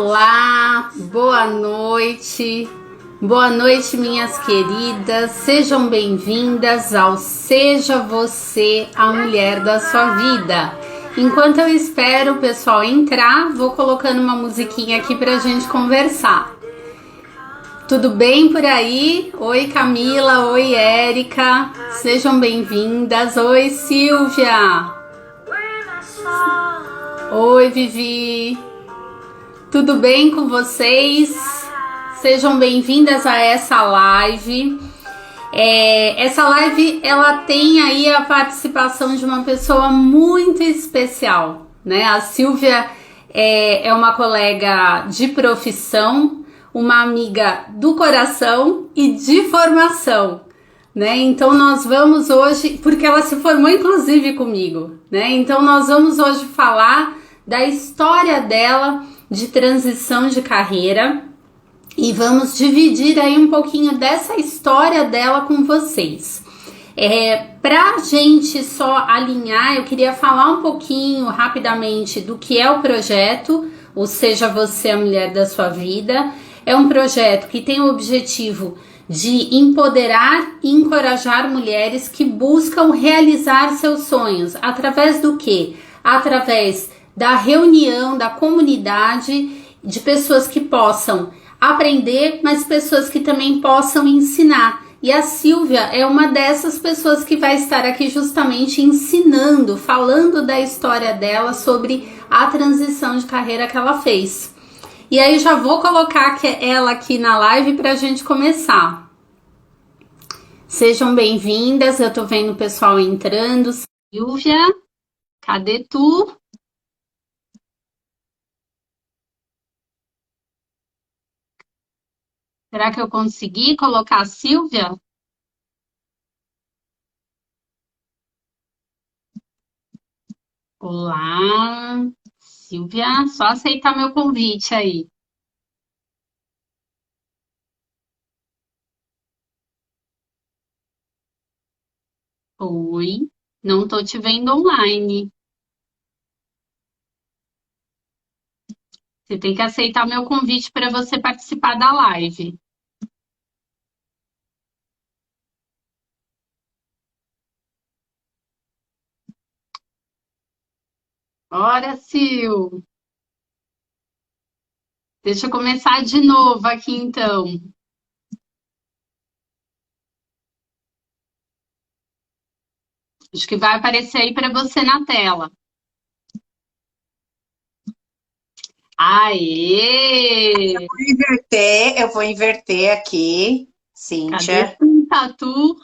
Olá, boa noite, minhas queridas. Sejam bem-vindas ao Seja Você a Mulher da Sua Vida. Enquanto eu espero o pessoal entrar, vou colocando uma musiquinha aqui pra gente conversar. Tudo bem por aí? Oi, Camila, oi, Érica. Sejam bem-vindas. Oi, Silvia. Oi, Vivi. Tudo bem com vocês? Sejam bem-vindas a essa live. Essa live, ela tem aí a participação de uma pessoa muito especial, né? A Silvia é uma colega de profissão, uma amiga do coração e de formação, né? Então nós vamos hoje, porque ela se formou inclusive comigo, né? Então nós vamos hoje falar da história dela de transição de carreira e vamos dividir aí um pouquinho dessa história dela com vocês. Pra gente só alinhar, eu queria falar um pouquinho rapidamente do que é o projeto, ou seja, Você a Mulher da Sua Vida. É um projeto que tem o objetivo de empoderar e encorajar mulheres que buscam realizar seus sonhos. Através do quê? Através da reunião, da comunidade, de pessoas que possam aprender, mas pessoas que também possam ensinar. E a Silvia é uma dessas pessoas que vai estar aqui justamente ensinando, falando da história dela sobre a transição de carreira que ela fez. E aí já vou colocar ela aqui na live para a gente começar. Sejam bem-vindas, eu tô vendo o pessoal entrando. Silvia, cadê tu? Será que eu consegui colocar a Silvia? Olá, Silvia, só aceitar meu convite aí. Oi, não tô te vendo online. Você tem que aceitar meu convite para você participar da live. Ora, Sil. Deixa eu começar de novo aqui então. Acho que vai aparecer aí para você na tela. Aê! Eu vou inverter aqui, Cadê Cíntia. tu, Tatu?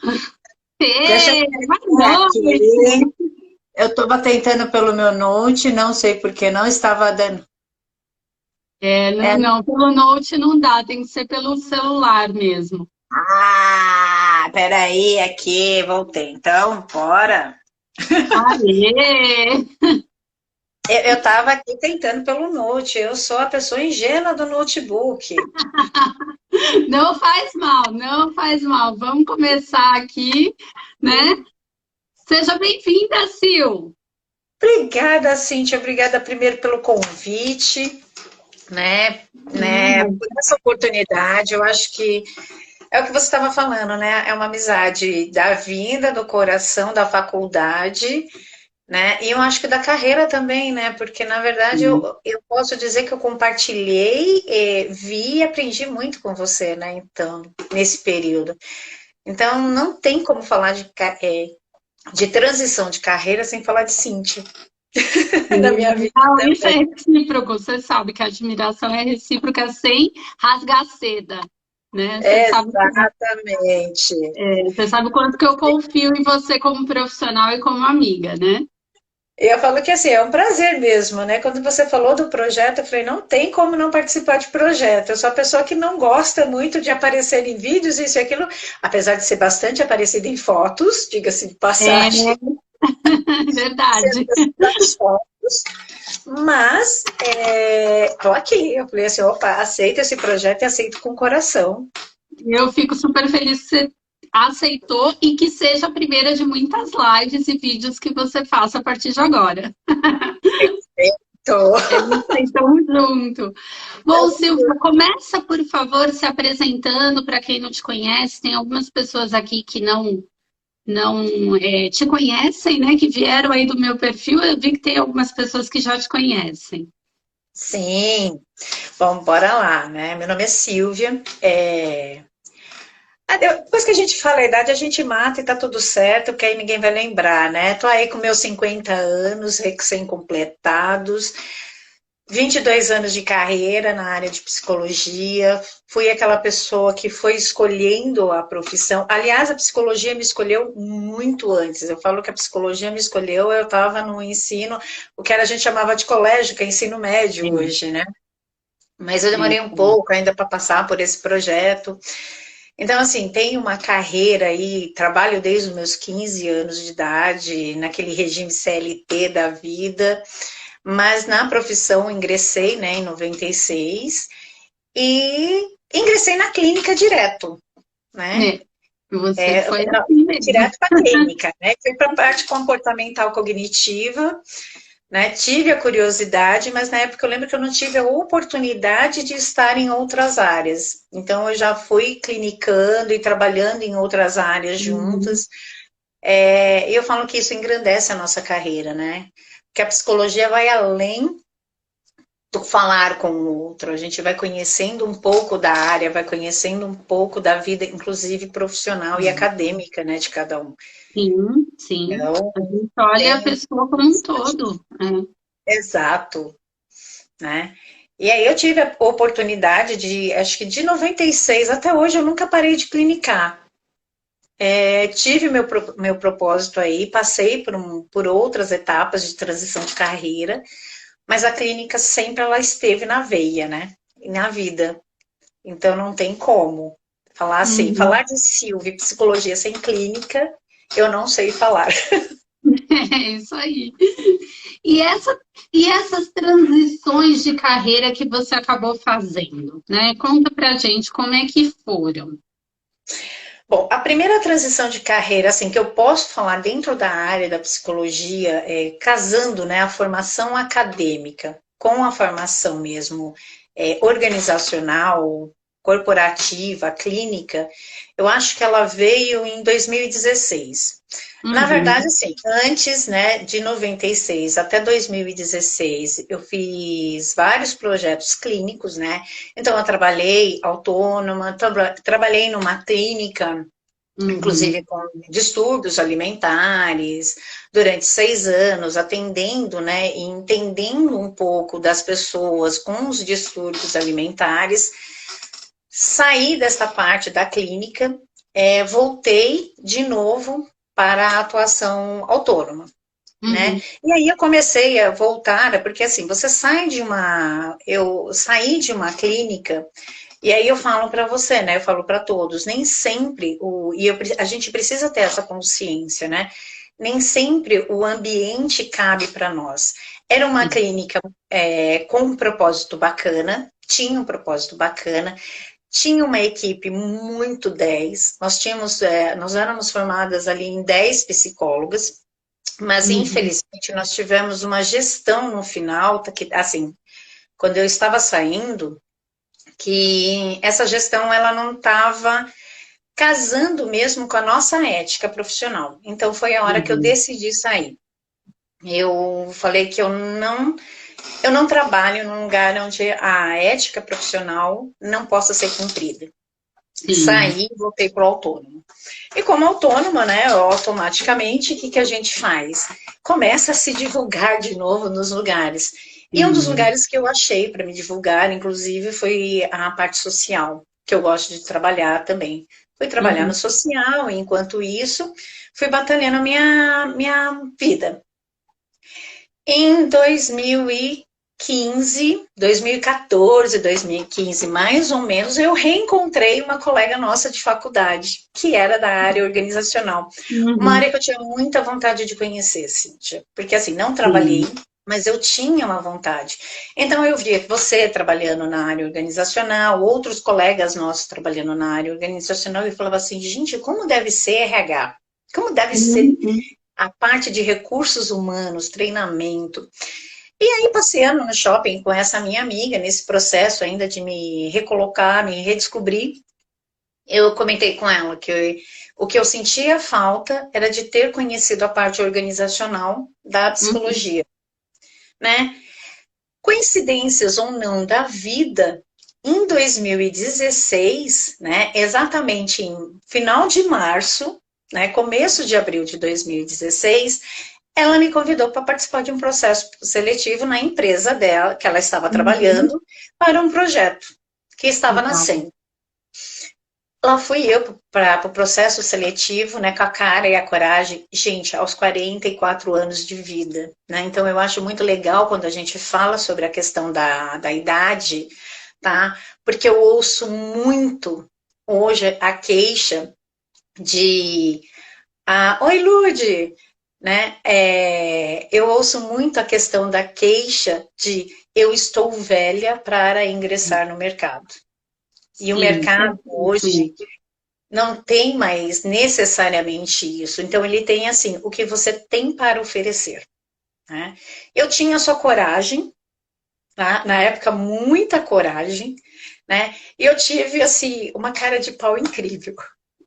Deixa eu Boa ver noite! aqui. Eu estava tentando pelo meu note, não sei por que não estava dando. Não, pelo Note não dá, tem que ser pelo celular mesmo. Peraí, aqui, voltei. Então, bora. Aê! Eu estava aqui tentando pelo note, eu sou a pessoa ingênua do notebook. Não faz mal, não faz mal. Vamos começar aqui, né? Seja bem-vinda, Sil. Obrigada, Cíntia, obrigada primeiro pelo convite, por essa oportunidade. Eu acho que é o que você estava falando, né? É uma amizade da vida, do coração, da faculdade, né? E eu acho que da carreira também, né? Porque, na verdade, eu posso dizer que eu compartilhei, vi e aprendi muito com você, né? Então, nesse período. Então, não tem como falar de transição de carreira sem falar de Cíntia na minha vida Não, isso é também. recíproco. Você sabe que a admiração é recíproca sem rasgar seda, né? Exatamente. Você sabe o quanto que eu confio em você como profissional e como amiga, né? Eu falo que assim, é um prazer mesmo, né? Quando você falou do projeto, eu falei, não tem como não participar de projeto. Eu sou a pessoa que não gosta muito de aparecer em vídeos, isso e aquilo, apesar de ser bastante aparecida em fotos, diga-se de É passagem, verdade. das fotos, mas tô aqui. Eu falei assim, opa, aceito esse projeto e aceito com coração. Eu fico super feliz que você aceitou e que seja a primeira de muitas lives e vídeos que você faça a partir de agora. Tô. Estamos junto. Bom, Silvia, começa, por favor, se apresentando para quem não te conhece. Tem algumas pessoas aqui que não te conhecem, né? Que vieram aí do meu perfil. Eu vi que tem algumas pessoas que já te conhecem. Sim, bom, bora lá, né? Meu nome é Silvia. Depois que a gente fala a idade, a gente mata e tá tudo certo, porque aí ninguém vai lembrar, né? Tô aí com meus 50 anos, recém-completados, 22 anos de carreira na área de psicologia. Fui aquela pessoa que foi escolhendo a profissão. Aliás, a psicologia me escolheu muito antes. Eu falo que a psicologia me escolheu, eu estava no ensino, o que a gente chamava de colégio, que é ensino médio Sim, hoje, né? Mas eu demorei um sim. pouco ainda para passar por esse projeto. Então, assim, tenho uma carreira aí, trabalho desde os meus 15 anos de idade, naquele regime CLT da vida, mas na profissão ingressei, né, em 96 e ingressei na clínica direto, né? É, você foi Não, assim mesmo. direto para a clínica, né? Fui para a parte comportamental cognitiva, né? Tive a curiosidade, mas na época eu lembro que eu não tive a oportunidade de estar em outras áreas. Então eu já fui clinicando e trabalhando em outras áreas Uhum. juntas. E eu falo que isso engrandece a nossa carreira, né? Porque a psicologia vai além do falar com o outro. A gente vai conhecendo um pouco da área, vai conhecendo um pouco da vida, inclusive profissional e acadêmica, né, de cada um. Sim, sim. Então, A gente olha a tem pessoa como um todo. exato, né? E aí eu tive a oportunidade de, acho que de 96 até hoje, eu nunca parei de clinicar. Tive meu propósito aí, passei por outras etapas de transição de carreira, mas a clínica sempre ela esteve na veia, né? E na vida. Então não tem como falar assim, Uhum. falar de Silvia, psicologia sem clínica, eu não sei falar. É isso aí. E, essa, e essas transições de carreira que você acabou fazendo, né? Conta pra gente como é que foram. Bom, a primeira transição de carreira, assim, que eu posso falar dentro da área da psicologia, casando, né, a formação acadêmica com a formação mesmo organizacional, corporativa, clínica, eu acho que ela veio em 2016. Na verdade, Uhum, assim, antes, né, de 96 até 2016, eu fiz vários projetos clínicos, né? Então, eu trabalhei autônoma, trabalhei numa clínica, uhum, inclusive com distúrbios alimentares, durante 6 anos, atendendo, né, e entendendo um pouco das pessoas com os distúrbios alimentares. Saí dessa parte da clínica, voltei de novo para a atuação autônoma, né? uhum, E aí eu comecei a voltar, porque assim, você sai de uma, eu saí de uma clínica e aí eu falo para você, né? Eu falo para todos, nem sempre a gente precisa ter essa consciência, né? Nem sempre o ambiente cabe para nós. Era uma sim, clínica com um propósito bacana, tinha um propósito bacana, tinha uma equipe muito 10. Nós éramos formadas ali em 10 psicólogas, mas uhum, infelizmente nós tivemos uma gestão no final, que assim, quando eu estava saindo, que essa gestão ela não estava casando mesmo com a nossa ética profissional. Então foi a hora que eu uhum, decidi sair. Eu falei que eu não trabalho num lugar onde a ética profissional não possa ser cumprida. sim, Saí e voltei para o autônomo. E como autônoma, né, automaticamente, o que, que a gente faz? Começa a se divulgar de novo nos lugares. E um dos sim, lugares que eu achei para me divulgar, inclusive, foi a parte social, que eu gosto de trabalhar também. Fui trabalhar no uhum, social, e enquanto isso, fui batalhando a minha vida. Em 2015, 2014, 2015, mais ou menos, eu reencontrei uma colega nossa de faculdade, que era da área organizacional. Uma uhum, área que eu tinha muita vontade de conhecer, Cíntia. Porque, assim, não trabalhei, sim, mas eu tinha uma vontade. Então, eu via você trabalhando na área organizacional, outros colegas nossos trabalhando na área organizacional, e falava assim, gente, como deve ser RH? Como deve ser uhum, a parte de recursos humanos, treinamento? E aí, passeando no shopping com essa minha amiga, nesse processo ainda de me recolocar, me redescobrir, eu comentei com ela que o que eu sentia falta era de ter conhecido a parte organizacional da Uhum. psicologia, né? Coincidências ou não da vida, em 2016, né, exatamente em final de março, né, começo de abril de 2016, ela me convidou para participar de um processo seletivo na empresa dela, que ela estava Uhum. trabalhando, para um projeto que estava Uau. nascendo. Lá fui eu para o processo seletivo, né, com a cara e a coragem, gente, aos 44 anos de vida, né? Então eu acho muito legal quando a gente fala sobre a questão da idade, tá? Porque eu ouço muito hoje a queixa de Oi, Lude, né? Eu ouço muito a questão da queixa de eu estou velha para ingressar no mercado. E o Sim, mercado hoje infelizmente. não tem mais necessariamente isso. Então, ele tem assim, o que você tem para oferecer. Né? Eu tinha só coragem, tá? Na época, muita coragem, né? E eu tive, assim, uma cara de pau incrível,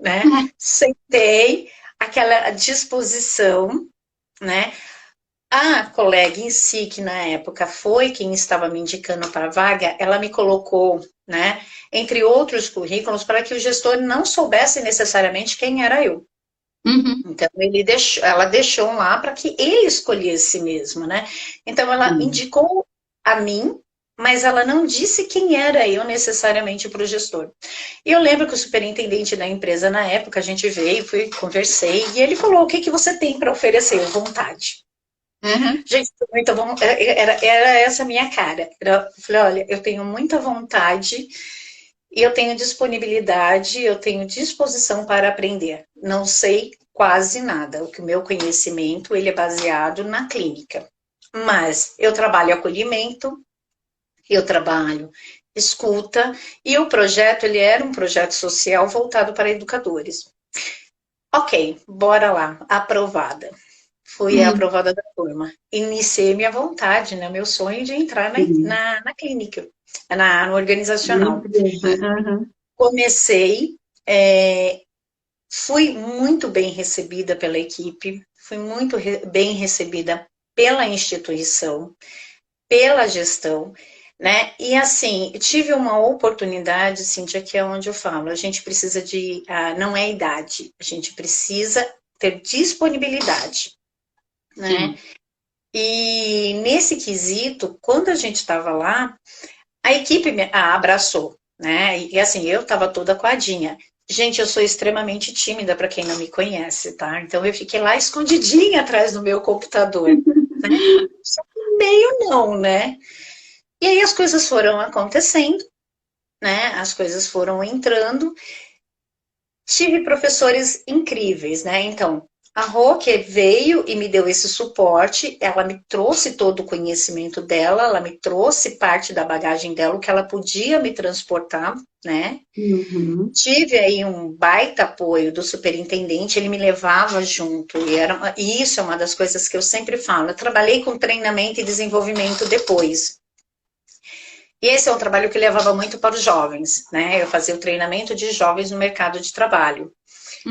né? Sentei aquela disposição, né? A colega em si, que na época foi quem estava me indicando para a vaga, ela me colocou, né, entre outros currículos, para que o gestor não soubesse necessariamente quem era eu. Uhum. Então, ela deixou lá para que ele escolhesse mesmo, né? Então, ela Sim. indicou a mim, mas ela não disse quem era eu necessariamente para o gestor. E eu lembro que o superintendente da empresa, na época, a gente veio, fui, conversei, e ele falou: o que, que você tem para oferecer? Vontade. Uhum. Gente, muito bom. Era essa a minha cara. Eu falei, olha, eu tenho muita vontade e eu tenho disponibilidade, eu tenho disposição para aprender. Não sei quase nada. O que o meu conhecimento ele é baseado na clínica. Mas eu trabalho acolhimento, eu trabalho escuta e o projeto ele era um projeto social voltado para educadores. Ok, bora lá, aprovada. Fui a Uhum. aprovada da turma. Iniciei minha vontade, né? Meu sonho de entrar Sim. na clínica, no Na organizacional. empresa. Uhum. Comecei, fui muito bem recebida pela equipe, fui muito bem recebida pela instituição, pela gestão, né? E assim, tive uma oportunidade, Cíntia, que é onde eu falo, a gente precisa de, não é idade, a gente precisa ter disponibilidade, né? Sim. E nesse quesito, quando a gente estava lá, a equipe me abraçou, né? E assim, eu estava toda coadinha. Gente, eu sou extremamente tímida para quem não me conhece, tá? Então eu fiquei lá escondidinha atrás do meu computador, né? Só que meio não, né? E aí as coisas foram acontecendo, né? As coisas foram entrando. Tive professores incríveis, né? Então, a Rô, que veio e me deu esse suporte, ela me trouxe todo o conhecimento dela, ela me trouxe parte da bagagem dela, o que ela podia me transportar, né? Uhum. Tive aí um baita apoio do superintendente, ele me levava junto, e isso é uma das coisas que eu sempre falo. Eu trabalhei com treinamento e desenvolvimento depois. E esse é um trabalho que levava muito para os jovens, né? Eu fazia o treinamento de jovens no mercado de trabalho.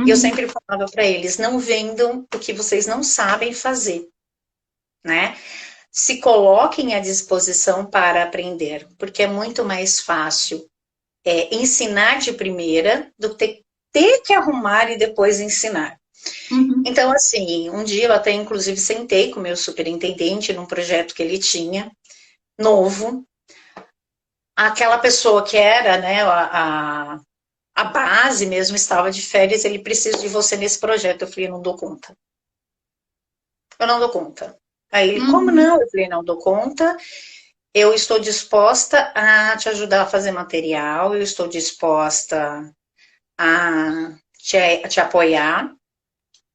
E eu Uhum. sempre falava para eles: não vendam o que vocês não sabem fazer, né? Se coloquem à disposição para aprender, porque é muito mais fácil ensinar de primeira do que ter que arrumar e depois ensinar. Uhum. Então, assim, um dia eu até inclusive sentei com o meu superintendente num projeto que ele tinha, novo. Aquela pessoa que era, né, a base mesmo estava de férias, ele precisa de você nesse projeto. Eu falei, eu não dou conta. Eu não dou conta. Aí ele, como Uhum. não? Eu falei, não dou conta. Eu estou disposta a te ajudar a fazer material, eu estou disposta a te apoiar,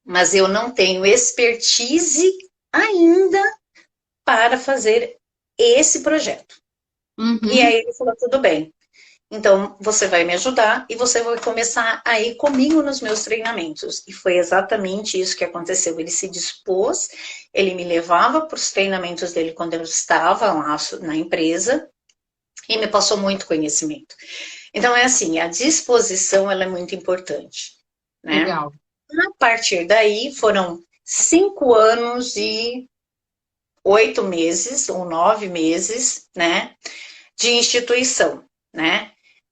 mas eu não tenho expertise ainda para fazer esse projeto. E aí Uhum. ele falou, tudo bem. Então, você vai me ajudar e você vai começar a ir comigo nos meus treinamentos. E foi exatamente isso que aconteceu. Ele se dispôs, ele me levava para os treinamentos dele quando eu estava lá na empresa e me passou muito conhecimento. Então, é assim, a disposição ela é muito importante, né? Legal. A partir daí, foram 5 anos e 8 meses, ou 9 meses, né, de instituição, né,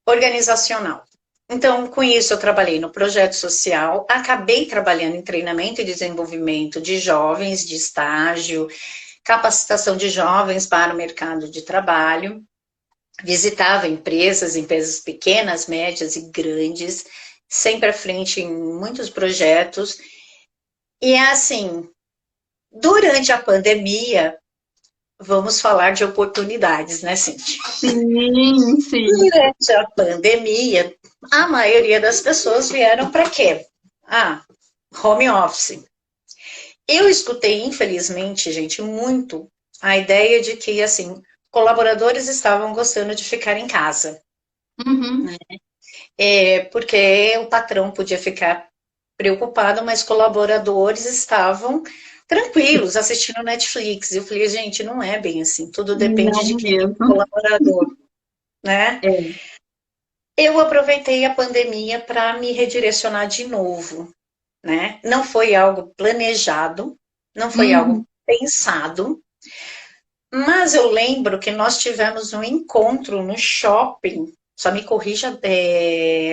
organizacional. Então, com isso, eu trabalhei no projeto social, acabei trabalhando em treinamento e desenvolvimento de jovens, de estágio, capacitação de jovens para o mercado de trabalho, visitava empresas pequenas, médias e grandes, sempre à frente em muitos projetos. E é assim, durante a pandemia, vamos falar de oportunidades, né, Cintia? Sim, sim. Durante a pandemia, a maioria das pessoas vieram para quê? Home office. Eu escutei, infelizmente, gente, muito a ideia de que, assim, colaboradores estavam gostando de ficar em casa. Uhum. Né? Porque o patrão podia ficar preocupado, mas colaboradores estavam tranquilos assistindo Netflix. Eu falei, gente, não é bem assim, tudo depende de Não quem é o mesmo. colaborador, né? É. Eu aproveitei a pandemia para me redirecionar de novo, né? Não foi algo planejado, não foi algo Uhum. pensado, mas eu lembro que nós tivemos um encontro no shopping. Só me corrija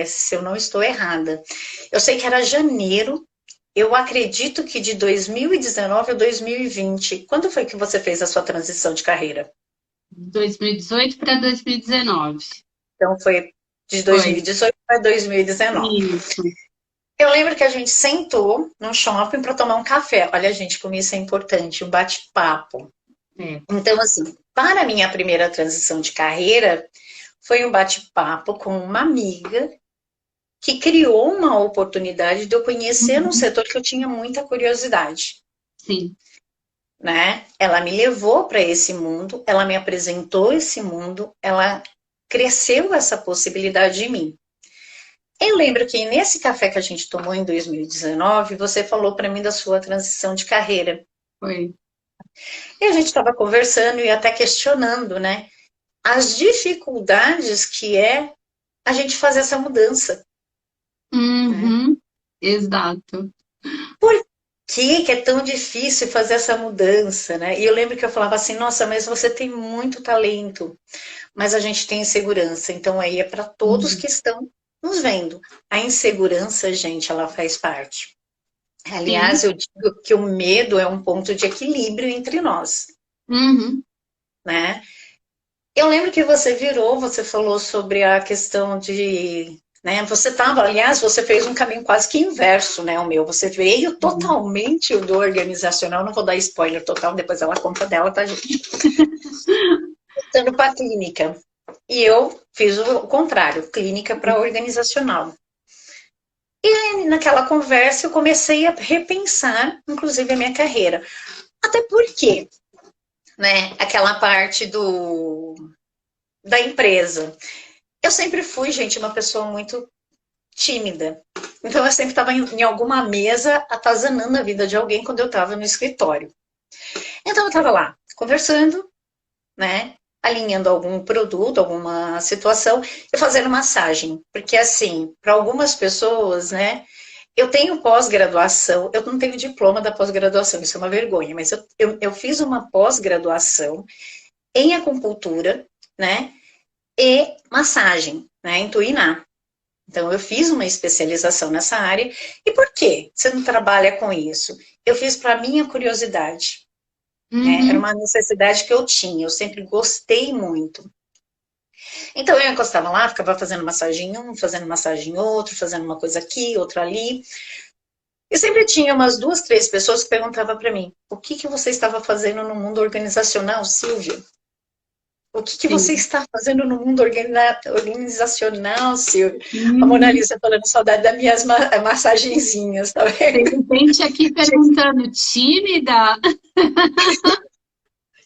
se eu não estou errada. Eu sei que era janeiro. Eu acredito que de 2019 a 2020. Quando foi que você fez a sua transição de carreira? 2018 para 2019. Então, foi de Foi. 2018 para 2019. Isso. Eu lembro que a gente sentou no shopping para tomar um café. Olha, gente, como isso é importante, um bate-papo. É. Então, assim, para a minha primeira transição de carreira, foi um bate-papo com uma amiga que criou uma oportunidade de eu conhecer um Uhum. setor que eu tinha muita curiosidade. Sim. Né? Ela me levou para esse mundo, ela me apresentou esse mundo, ela cresceu essa possibilidade em mim. Eu lembro que nesse café que a gente tomou em 2019, você falou para mim da sua transição de carreira. Foi. E a gente estava conversando e até questionando, né? As dificuldades que é a gente fazer essa mudança, né? Uhum. Exato. Por que é tão difícil fazer essa mudança, né? E eu lembro que eu falava assim, nossa, mas você tem muito talento, mas a gente tem insegurança. Então aí é para todos Uhum. que estão nos vendo. A insegurança, gente, ela faz parte. Sim. Aliás, eu digo que o medo é um ponto de equilíbrio entre nós, Uhum. né? Eu lembro que você virou, você falou sobre a questão de, né? Você estava, aliás, você fez um caminho quase que inverso, né? O meu, você veio totalmente do organizacional, não vou dar spoiler total, depois ela conta dela, tá, gente? Estando para a clínica. E eu fiz o contrário, clínica para organizacional. E naquela conversa eu comecei a repensar, inclusive, a minha carreira. Até porque, né, aquela parte da empresa. Eu sempre fui, gente, uma pessoa muito tímida. Então eu sempre estava em alguma mesa atazanando a vida de alguém quando eu estava no escritório. Então eu estava lá, conversando, né? Alinhando algum produto, alguma situação, e fazendo massagem. Porque, assim, para algumas pessoas, né? Eu tenho pós-graduação, eu não tenho diploma da pós-graduação, isso é uma vergonha, mas eu fiz uma pós-graduação em acupuntura, né? E massagem, né? Em Tuiná. Então, eu fiz uma especialização nessa área. E por quê? Você não trabalha com isso? Eu fiz para minha curiosidade. Né? Era Uhum. uma necessidade que eu tinha, eu sempre gostei muito. Então eu encostava lá, ficava fazendo massagem em um, fazendo massagem em outro, fazendo uma coisa aqui, outra ali. E sempre tinha umas 2, 3 pessoas que perguntavam para mim: o que você estava fazendo no mundo organizacional, Silvia? O que você Sim. está fazendo no mundo organizacional, Silvia? A Mona Uhum. Lisa falando saudade das minhas massagenzinhas, tá De vendo? repente aqui perguntando, tímida?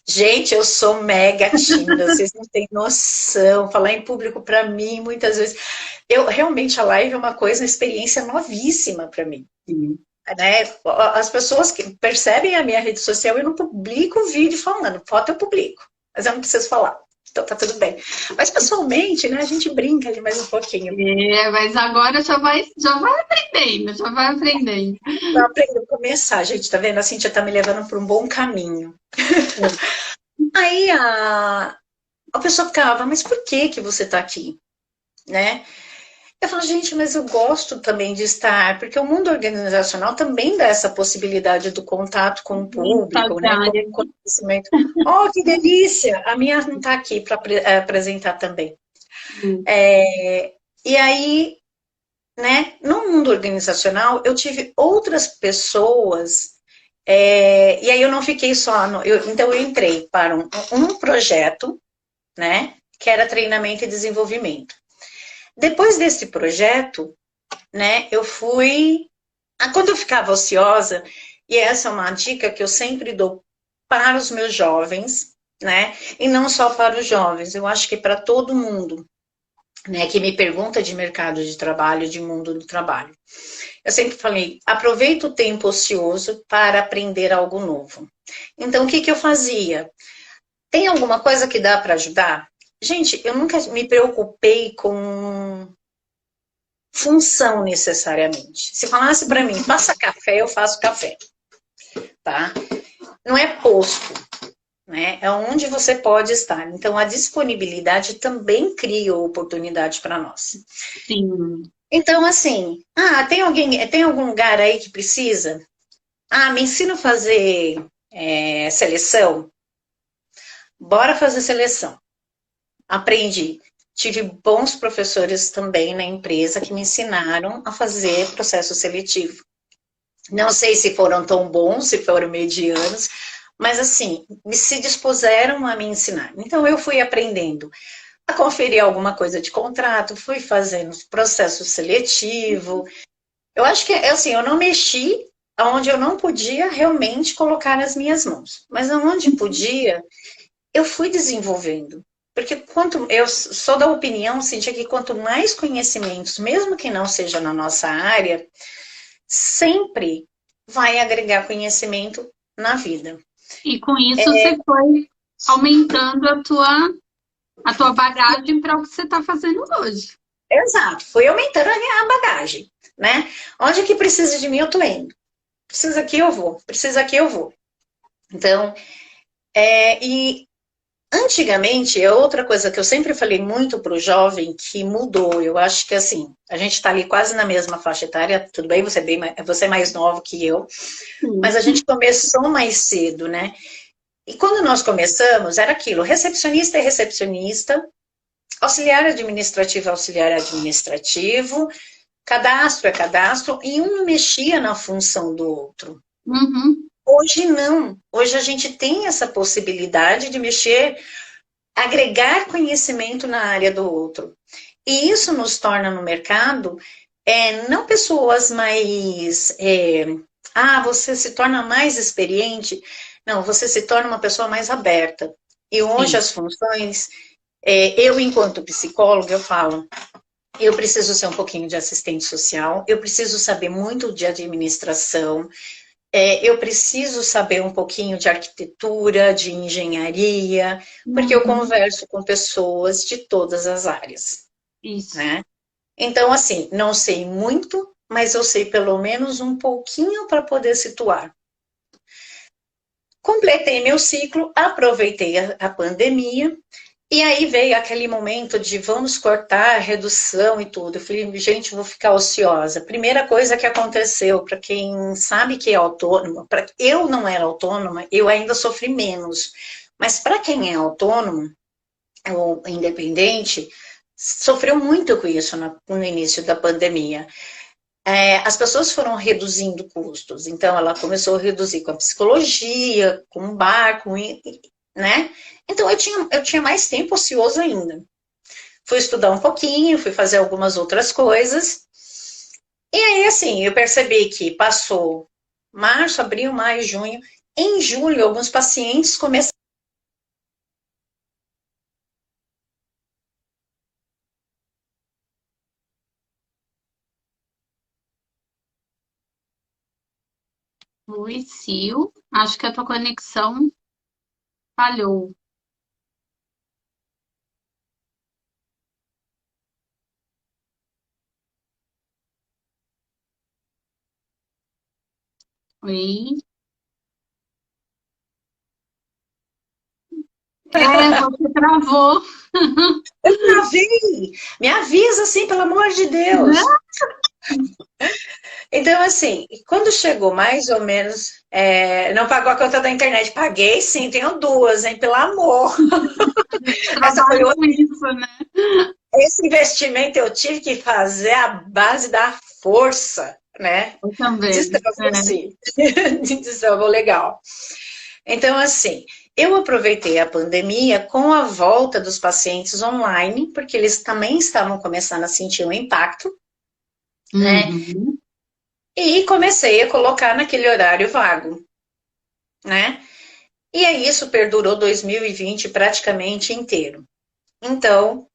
Gente, eu sou mega tímida, vocês não têm noção. Falar em público para mim, muitas vezes. Eu realmente a live é uma coisa, uma experiência novíssima para mim. Sim. Né? As pessoas que percebem a minha rede social, eu não publico vídeo falando, foto eu publico, mas eu não preciso falar. Então tá tudo bem. Mas pessoalmente, né, a gente brinca ali mais um pouquinho. Mas agora já vai aprendendo, já vai aprendendo. Eu aprendo a começar, gente, tá vendo? A Cíntia tá me levando para um bom caminho. Aí a pessoa ficava, mas por que que você tá aqui? Né? Eu falo, gente, mas eu gosto também de estar, porque o mundo organizacional também dá essa possibilidade do contato com o público, né? Com o conhecimento. Oh, que delícia! A minha não está aqui para apresentar também. E aí, né, no mundo organizacional, eu tive outras pessoas, e aí eu não fiquei só, então eu entrei para um projeto, né, que era treinamento e desenvolvimento. Depois desse projeto, né, eu fui... Quando eu ficava ociosa, e essa é uma dica que eu sempre dou para os meus jovens, né, e não só para os jovens, eu acho que para todo mundo, né, que me pergunta de mercado de trabalho, de mundo do trabalho. Eu sempre falei, aproveita o tempo ocioso para aprender algo novo. Então, o que eu fazia? Tem alguma coisa que dá para ajudar? Gente, eu nunca me preocupei com função necessariamente. Se falasse para mim, faça café, eu faço café, tá? Não é posto, né? É onde você pode estar. Então, a disponibilidade também cria oportunidade para nós. Sim. Então, assim, tem algum lugar aí que precisa? Me ensina a fazer seleção? Bora fazer seleção. Aprendi. Tive bons professores também na empresa que me ensinaram a fazer processo seletivo. Não sei se foram tão bons, se foram medianos, mas assim, se dispuseram a me ensinar. Então eu fui aprendendo a conferir alguma coisa de contrato, fui fazendo processo seletivo. Eu acho que, assim, eu não mexi onde eu não podia realmente colocar as minhas mãos, mas onde podia, eu fui desenvolvendo. Porque eu sou da opinião, Cíntia, que quanto mais conhecimentos, mesmo que não seja na nossa área, sempre vai agregar conhecimento na vida. E com isso você foi aumentando a tua bagagem para o que você está fazendo hoje. Exato, fui aumentando a bagagem, né? Onde que precisa de mim, eu tô indo. Precisa aqui, eu vou. Precisa aqui, eu vou. Então, e antigamente, é outra coisa que eu sempre falei muito para o jovem que mudou. Eu acho que assim, a gente está ali quase na mesma faixa etária, tudo bem, você é mais novo que eu, mas a gente começou mais cedo, né? E quando nós começamos, era aquilo, recepcionista é recepcionista, auxiliar administrativo é auxiliar administrativo, cadastro é cadastro, e um mexia na função do outro. Uhum. Hoje não. Hoje a gente tem essa possibilidade de mexer, agregar conhecimento na área do outro. E isso nos torna no mercado, não pessoas mais... você se torna mais experiente. Não, você se torna uma pessoa mais aberta. E hoje as funções... eu, enquanto psicóloga, eu falo... Eu preciso ser um pouquinho de assistente social, eu preciso saber muito de administração, eu preciso saber um pouquinho de arquitetura, de engenharia, porque eu converso com pessoas de todas as áreas. Isso. Né? Então, assim, não sei muito, mas eu sei pelo menos um pouquinho para poder situar. Completei meu ciclo, aproveitei a pandemia, e aí veio aquele momento de vamos cortar, redução e tudo. Eu falei, gente, vou ficar ociosa. Primeira coisa que aconteceu, para quem sabe que é autônoma, eu não era autônoma, eu ainda sofri menos. Mas para quem é autônomo, ou independente, sofreu muito com isso no início da pandemia. As pessoas foram reduzindo custos. Então, ela começou a reduzir com a psicologia, com o bar, né? Então, eu tinha mais tempo ocioso ainda. Fui estudar um pouquinho, fui fazer algumas outras coisas. E aí, assim, eu percebi que passou março, abril, maio, junho. Em julho, alguns pacientes começaram Oi, Sil. Acho que a tua conexão falhou. Oi. É, você travou. Eu travei! Me avisa assim, pelo amor de Né? Deus. Então, assim, quando chegou mais ou menos, não pagou a conta da internet. Paguei sim, tenho duas, hein? Pelo amor. Essa foi Trabalho com isso, né? esse investimento eu tive que fazer à base da força, né? Eu também. Destravou sim. Destravou legal. Então, assim, eu aproveitei a pandemia com a volta dos pacientes online, porque eles também estavam começando a sentir o impacto, né? Uhum. E comecei a colocar naquele horário vago, né? E aí isso perdurou 2020 praticamente inteiro. Então,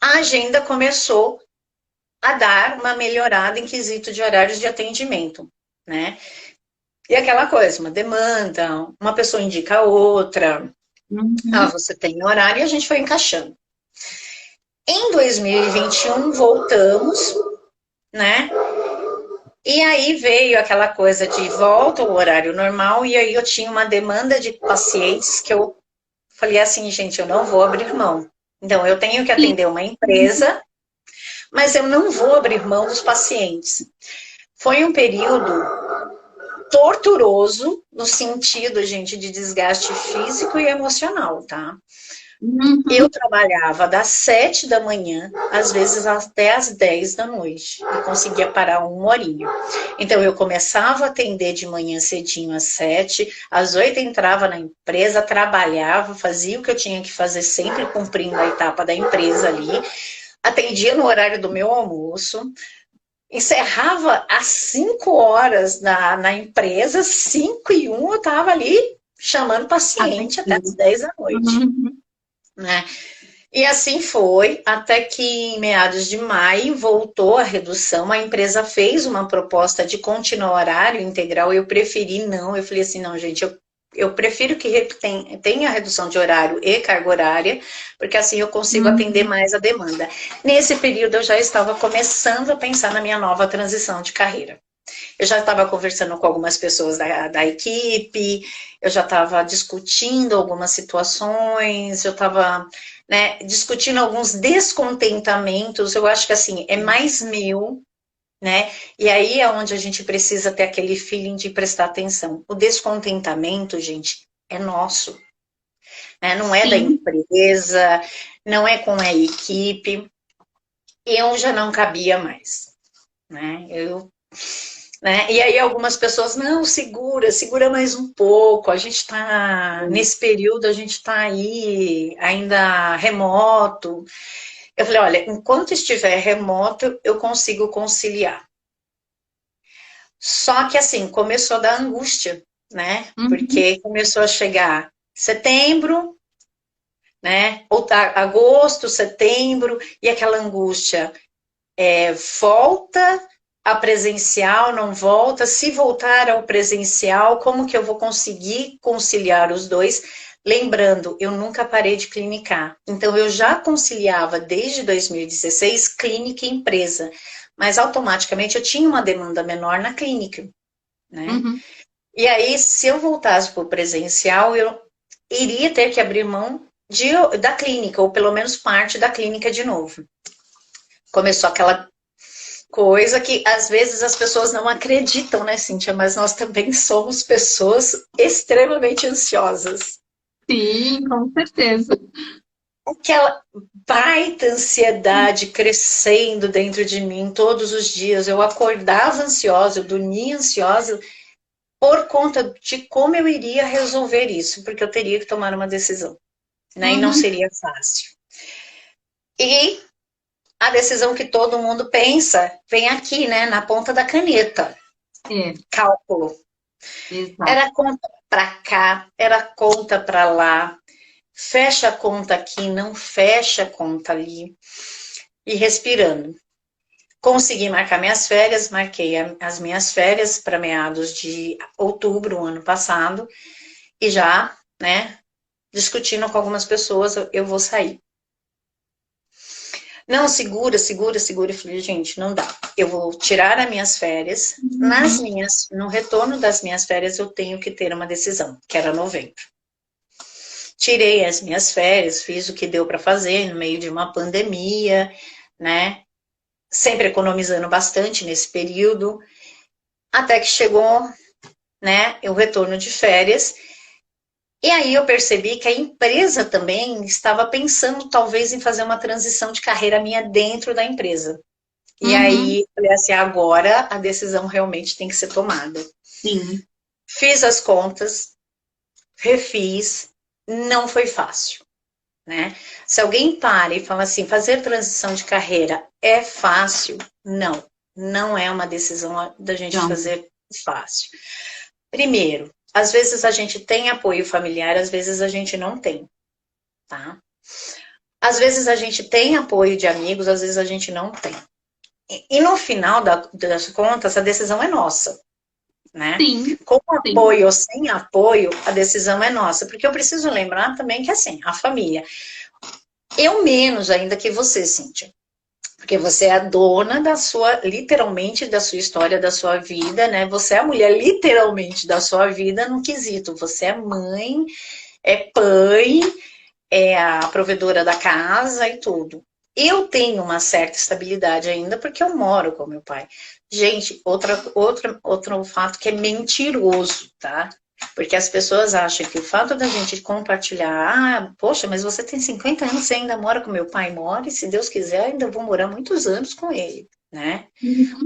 a agenda começou a dar uma melhorada em quesito de horários de atendimento, né? E aquela coisa, uma demanda, uma pessoa indica a outra, Uhum. você tem horário e a gente foi encaixando. Em 2021 voltamos, né? E aí veio aquela coisa de volta ao horário normal, e aí eu tinha uma demanda de pacientes que eu falei assim, gente, eu não vou abrir mão. Então, eu tenho que E atender uma empresa, mas eu não vou abrir mão dos pacientes. Foi um período torturoso, no sentido, gente, de desgaste físico e emocional, tá? Eu uhum. trabalhava das 7 da manhã, às vezes até às 10 da noite, e conseguia parar uma horinha. Então, eu começava a atender de manhã cedinho às 7, às 8 entrava na empresa, trabalhava, fazia o que eu tinha que fazer, sempre cumprindo a etapa da empresa ali, atendia no horário do meu almoço, encerrava às 5 horas na empresa, 5 e 1 eu estava ali chamando paciente até às Atendido. 10 da noite, Uhum. né? E assim foi, até que em meados de maio voltou a redução, a empresa fez uma proposta de continuar horário integral, eu preferi não, eu falei assim, não, gente, eu prefiro que tenha redução de horário e carga horária, porque assim eu consigo atender Uhum. mais a demanda. Nesse período eu já estava começando a pensar na minha nova transição de carreira. Eu já estava conversando com algumas pessoas da equipe, eu já estava discutindo algumas situações, eu estava, né, discutindo alguns descontentamentos. Eu acho que assim, é mais meu, né? E aí é onde a gente precisa ter aquele feeling de prestar atenção. O descontentamento, gente, é nosso, né? Não é da Sim. empresa, não é com a equipe. Eu já não cabia mais, né? Né? E aí algumas pessoas, não, segura mais um pouco, a gente está, nesse período, a gente está aí ainda remoto. Eu falei, olha, enquanto estiver remoto, eu consigo conciliar. Só que assim, começou a dar angústia, né? Uhum. Porque começou a chegar setembro, né? Ou agosto, setembro, e aquela angústia. Volta a presencial, não volta? Se voltar ao presencial, como que eu vou conseguir conciliar os dois? Lembrando, eu nunca parei de clinicar. Então, eu já conciliava desde 2016 clínica e empresa, mas automaticamente eu tinha uma demanda menor na clínica, né? Uhum. E aí, se eu voltasse para o presencial, eu iria ter que abrir mão da clínica, ou pelo menos parte da clínica de novo. Começou aquela coisa que às vezes as pessoas não acreditam, né, Cíntia? Mas nós também somos pessoas extremamente ansiosas. Sim, com certeza. Aquela baita ansiedade crescendo dentro de mim todos os dias. Eu acordava ansiosa, eu dormia ansiosa por conta de como eu iria resolver isso, porque eu teria que tomar uma decisão, né? E não Uhum. seria fácil. E a decisão que todo mundo pensa vem aqui, né, na ponta da caneta. É, Cálculo. exato. Era conta para cá, era conta para lá, fecha a conta aqui, não fecha a conta ali, e respirando. Consegui marcar minhas férias, marquei as minhas férias para meados de outubro, ano passado, e já, né, discutindo com algumas pessoas, eu vou sair. Não, segura, segura, segura. Eu falei, gente, não dá. Eu vou tirar as minhas férias. No retorno das minhas férias, eu tenho que ter uma decisão, que era novembro. Tirei as minhas férias, fiz o que deu para fazer no meio de uma pandemia, né? Sempre economizando bastante nesse período, até que chegou, né, o retorno de férias. E aí eu percebi que a empresa também estava pensando talvez em fazer uma transição de carreira minha dentro da empresa. E aí eu falei assim, agora a decisão realmente tem que ser tomada. Sim. Fiz as contas, refiz, não foi fácil, né? Se alguém para e fala assim, fazer transição de carreira é fácil? Não, não é uma decisão da gente fazer fácil. Primeiro, às vezes a gente tem apoio familiar, às vezes a gente não tem, tá? Às vezes a gente tem apoio de amigos, às vezes a gente não tem. E no final das contas, a decisão é nossa, né? Sim. Com apoio ou sem apoio, a decisão é nossa. Porque eu preciso lembrar também que, assim, a família... Eu menos ainda que você, Cíntia. Porque você é a dona da sua, literalmente, da sua história, da sua vida, né? Você é a mulher, literalmente, da sua vida no quesito. Você é mãe, é pai, é a provedora da casa e tudo. Eu tenho uma certa estabilidade ainda porque eu moro com meu pai. Gente, outro fato que é mentiroso, tá? Porque as pessoas acham que o fato da gente compartilhar, poxa, mas você tem 50 anos, você ainda mora com meu pai? Mora, e se Deus quiser, ainda vou morar muitos anos com ele, né?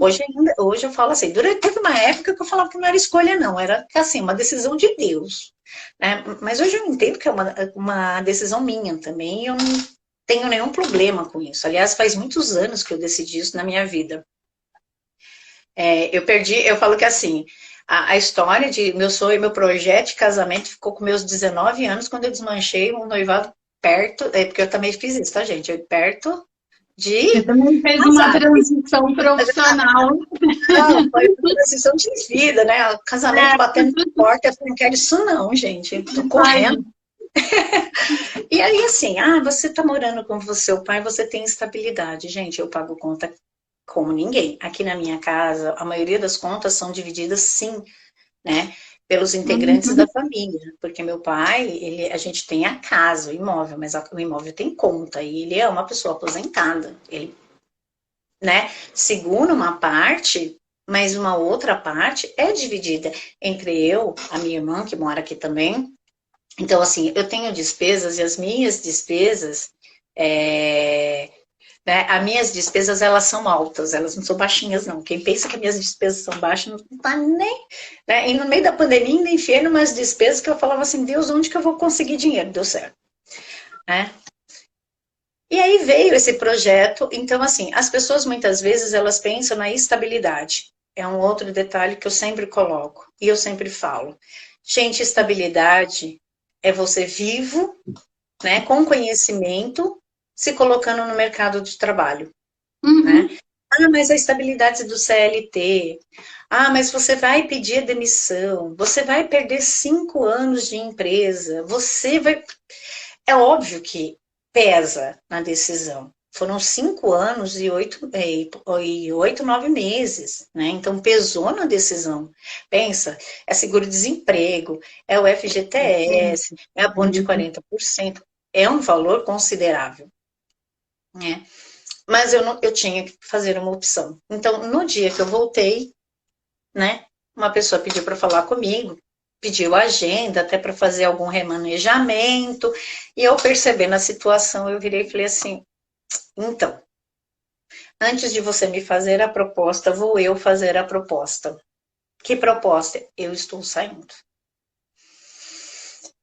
Hoje eu falo assim, teve uma época que eu falava que não era escolha, não, era assim, uma decisão de Deus, né? Mas hoje eu entendo que é uma decisão minha também, e eu não tenho nenhum problema com isso. Aliás, faz muitos anos que eu decidi isso na minha vida. Eu falo que assim, a história de meu sonho, meu projeto de casamento ficou com meus 19 anos, quando eu desmanchei um noivado perto, porque eu também fiz isso, tá, gente? Perto de Você também fez uma transição profissional. Não, foi uma transição de vida, né? O casamento batendo na porta, eu falei, não quero isso não, gente. Tô correndo. E aí, assim, você tá morando com o seu pai, você tem estabilidade. Gente, eu pago conta como ninguém. Aqui na minha casa, a maioria das contas são divididas, sim, né? Pelos integrantes da família. Porque meu pai, a gente tem a casa, o imóvel, mas o imóvel tem conta. E ele é uma pessoa aposentada. Ele, né, segura uma parte, mas uma outra parte é dividida entre eu, a minha irmã, que mora aqui também. Então, assim, eu tenho despesas e as minhas despesas, né, as minhas despesas, elas são altas, elas não são baixinhas, não. Quem pensa que as minhas despesas são baixas, não tá nem... Né? E no meio da pandemia, ainda enfiei umas despesas que eu falava assim, Deus, onde que eu vou conseguir dinheiro? Deu certo. Né? E aí veio esse projeto, então assim, as pessoas muitas vezes elas pensam na estabilidade. É um outro detalhe que eu sempre coloco, e eu sempre falo. Gente, estabilidade é você vivo, né, com conhecimento, se colocando no mercado de trabalho. Né? Mas a estabilidade do CLT, mas você vai pedir a demissão, você vai perder 5 anos de empresa, você vai... É óbvio que pesa na decisão. Foram 5 anos e 9 meses, né? Então pesou na decisão. Pensa, é seguro-desemprego, é o FGTS, é abono de 40%, é um valor considerável, né? Mas eu tinha que fazer uma opção. Então, no dia que eu voltei, né? Uma pessoa pediu para falar comigo, pediu agenda até para fazer algum remanejamento, e eu percebendo a situação, eu virei e falei assim, então, antes de você me fazer a proposta, vou eu fazer a proposta. Que proposta? Eu estou saindo.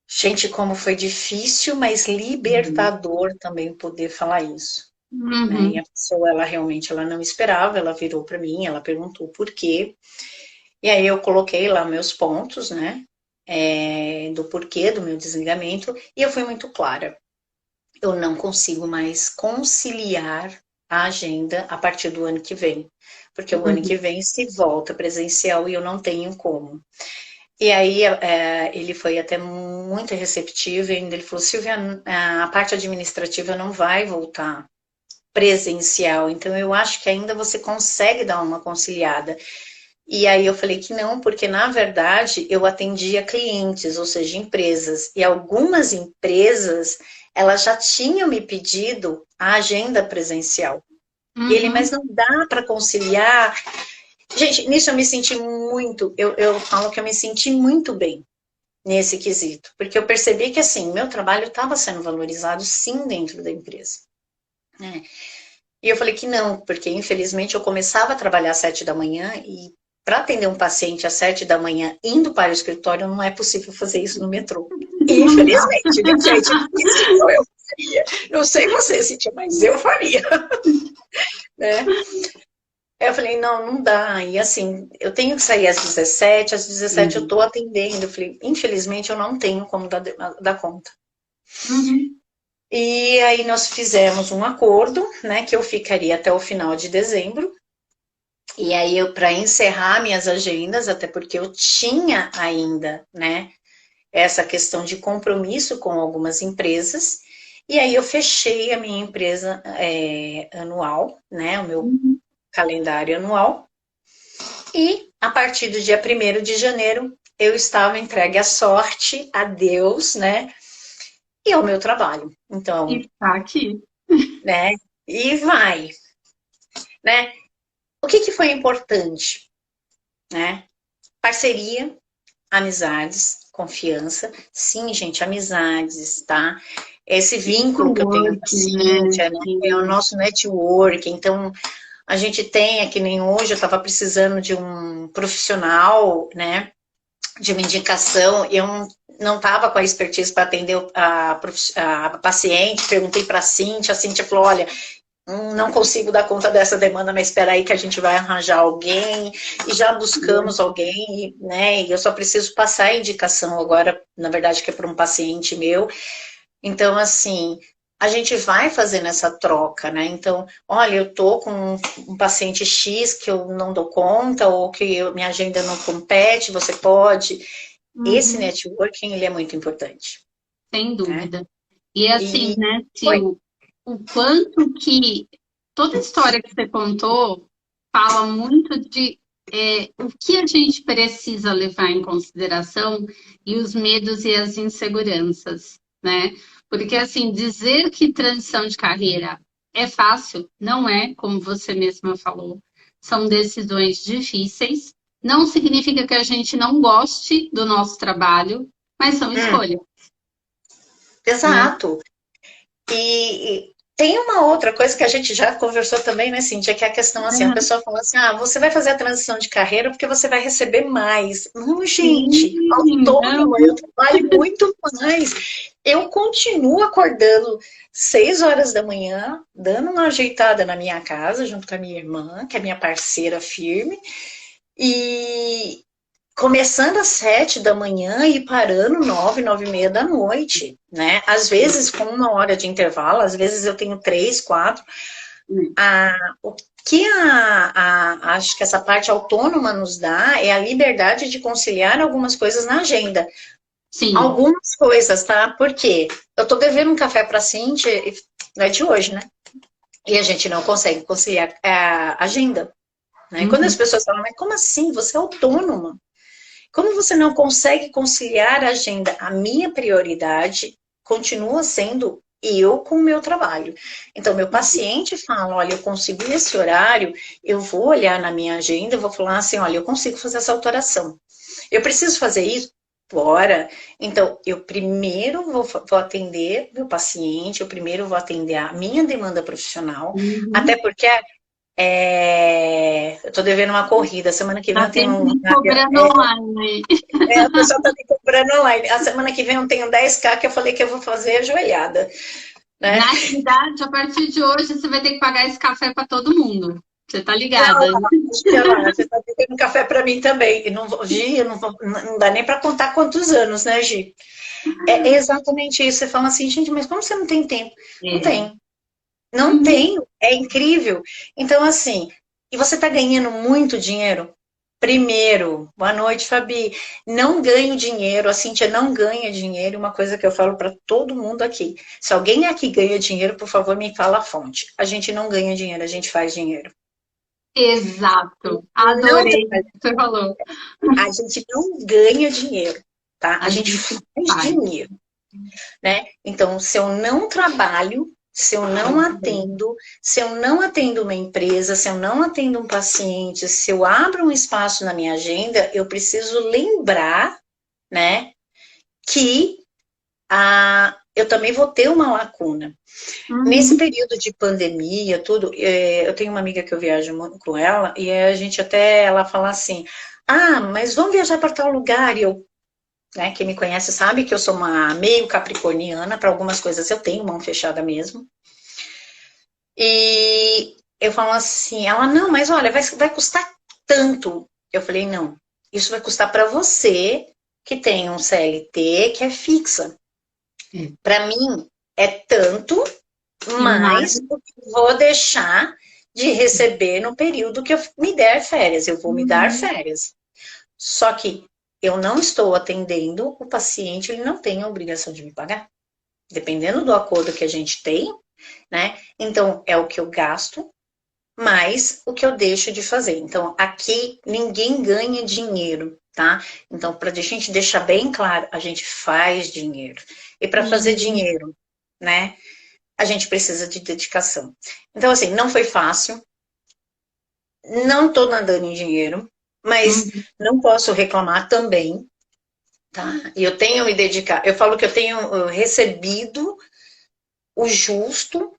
Gente, como foi difícil, mas libertador também poder falar isso. Né? E a pessoa, ela não esperava, ela virou para mim, ela perguntou por quê. E aí eu coloquei lá meus pontos, né? Do porquê do meu desligamento, e eu fui muito clara. Eu não consigo mais conciliar a agenda a partir do ano que vem, porque o ano Uhum. que vem se volta presencial e eu não tenho como. E aí ele foi até muito receptivo, e ainda ele falou, Silvia, a parte administrativa não vai voltar presencial, então eu acho que ainda você consegue dar uma conciliada. E aí eu falei que não, porque na verdade eu atendia clientes, ou seja, empresas, e algumas empresas, elas já tinham me pedido a agenda presencial. E ele, mas Uhum. não dá para conciliar. Gente, nisso eu me senti muito, eu falo que eu me senti muito bem nesse quesito, porque eu percebi que, assim, meu trabalho estava sendo valorizado, sim, dentro da empresa, né? E eu falei que não, porque, infelizmente, eu começava a trabalhar às 7 da manhã e para atender um paciente às 7 da manhã, indo para o escritório, não é possível fazer isso no metrô. Não dá. Infelizmente, né, gente? Isso eu faria. Não sei você, Cintia, mas eu faria, né? Aí eu falei, não, não dá. E assim, eu tenho que sair às 17 eu Uhum. estou atendendo. Eu falei, infelizmente eu não tenho como dar conta. Uhum. E aí nós fizemos um acordo, né, que eu ficaria até o final de dezembro. E aí eu, para encerrar minhas agendas, até porque eu tinha ainda, né, essa questão de compromisso com algumas empresas. E aí eu fechei a minha empresa anual, né, o meu Uhum. calendário anual. E a partir do dia 1º de janeiro, eu estava entregue à sorte, a Deus, né? E ao meu trabalho. Então, Está aqui. né? E vai, né? O que foi importante, né? Parceria, amizades, confiança. Sim, gente, amizades, tá? Esse vínculo que eu tenho com a Network, né? Cíntia, né? É o Sim. nosso network. Então, a gente tem, é que nem hoje, eu estava precisando de um profissional, né? De uma indicação, eu não estava com a expertise para atender a paciente, perguntei para a Cíntia falou, olha, não consigo dar conta dessa demanda, mas espera aí que a gente vai arranjar alguém, e já buscamos alguém, né, e eu só preciso passar a indicação agora, na verdade que é para um paciente meu, então assim, a gente vai fazendo essa troca, né? Então, olha, eu tô com um paciente X que eu não dou conta, ou que minha agenda não compete, você pode. Esse Uhum. networking, ele é muito importante, Sem né? dúvida. E assim, E né, foi. Sil, o quanto que toda a história que você contou fala muito de o que a gente precisa levar em consideração e os medos e as inseguranças, né? Porque assim, dizer que transição de carreira é fácil, não é, como você mesma falou. São decisões difíceis. Não significa que a gente não goste do nosso trabalho, mas são Hum, escolhas, né? exato. E tem uma outra coisa que a gente já conversou também, né, Cíntia, que é a questão assim, a Uhum. pessoa fala assim, ah, você vai fazer a transição de carreira porque você vai receber mais. Não, gente, Sim, autônoma, eu não. trabalho muito mais. Eu continuo acordando 6 horas da manhã, dando uma ajeitada na minha casa, junto com a minha irmã, que é minha parceira firme, e começando às 7 da manhã e parando 9, 9h30 da noite, né? Às vezes com 1 hora de intervalo, às vezes eu tenho 3, 4. O que acho que essa parte autônoma nos dá é a liberdade de conciliar algumas coisas na agenda. Sim. Algumas coisas, tá? Porque eu tô devendo um café pra Cintia, não é de hoje, né? E a gente não consegue conciliar a agenda. Né? Quando as Uhum. pessoas falam, mas como assim? Você é autônoma. Como você não consegue conciliar a agenda? A minha prioridade continua sendo eu com o meu trabalho. Então, meu paciente fala, olha, eu consigo esse horário, eu vou olhar na minha agenda, eu vou falar assim, olha, eu consigo fazer essa alteração. Eu preciso fazer isso? Bora. Então, eu primeiro vou atender meu paciente, eu primeiro vou atender a minha demanda profissional, até Uhum. porque eu tô devendo uma corrida, semana que vem Tá eu tenho sempre me cobrando online. a pessoa tá me comprando online. A semana que vem eu tenho 10K que eu falei que eu vou fazer ajoelhada, né? Na realidade, a partir de hoje, você vai ter que pagar esse café para todo mundo. Você tá Não, ligada? deixa lá, você tá devendo café para mim também. E não, Gi, não dá nem para contar quantos anos, né, Gi? É exatamente isso. Você fala assim, gente, mas como você não tem tempo? Não É. tem. Não Uhum. tenho. é incrível. Então, assim, e você está ganhando muito dinheiro? Primeiro, boa noite, Fabi. Não ganho dinheiro, a Cíntia não ganha dinheiro. Uma coisa que eu falo para todo mundo aqui: se alguém aqui ganha dinheiro, por favor, me fala a fonte. A gente não ganha dinheiro, a gente faz dinheiro. Exato. Não, Adorei o que você falou. a gente não ganha dinheiro, tá? A A gente gente faz faz. dinheiro, né? Então, se eu não trabalho, se eu não atendo, se eu não atendo uma empresa, se eu não atendo um paciente, se eu abro um espaço na minha agenda, eu preciso lembrar, né, que eu também vou ter uma lacuna. Nesse Uhum. período de pandemia, tudo, eu tenho uma amiga que eu viajo muito com ela, e a gente até, ela fala assim, mas vamos viajar para tal lugar, e eu, né, quem me conhece sabe que eu sou uma meio capricorniana, para algumas coisas eu tenho mão fechada mesmo, e eu falo assim, ela, não, mas olha, vai custar tanto. Eu falei, não, isso vai custar para você que tem um CLT que é fixa. É. Para mim é tanto, E mais. mas eu vou deixar de receber no período que eu me der férias. Eu vou me dar Uhum. férias. Só que eu não estou atendendo o paciente, ele não tem a obrigação de me pagar. Dependendo do acordo que a gente tem, né? Então, é o que eu gasto, mais o que eu deixo de fazer. Então, aqui ninguém ganha dinheiro, tá? Então, para a gente deixar bem claro, a gente faz dinheiro. E para fazer Sim. dinheiro, né? A gente precisa de dedicação. Então, assim, não foi fácil, não estou nadando em dinheiro, mas Uhum. não posso reclamar também, tá? E eu tenho me dedicado, eu falo que eu tenho recebido o justo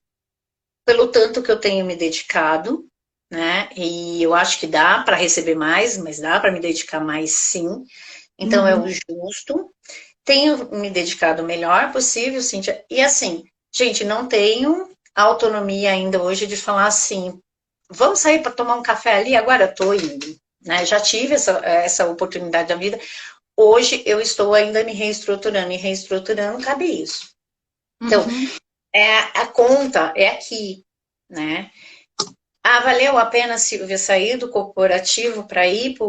pelo tanto que eu tenho me dedicado, né? E eu acho que dá para receber mais, mas dá para me dedicar mais sim. Então é o Uhum. justo. Tenho me dedicado o melhor possível, Cíntia. E assim, gente, não tenho autonomia ainda hoje de falar assim, vamos sair para tomar um café ali? Agora estou indo. Né? Já tive essa oportunidade da vida. Hoje eu estou ainda me reestruturando e reestruturando, cabe isso. Então, Uhum. a conta é aqui, né? Valeu a pena, Silvia, sair do corporativo para ir para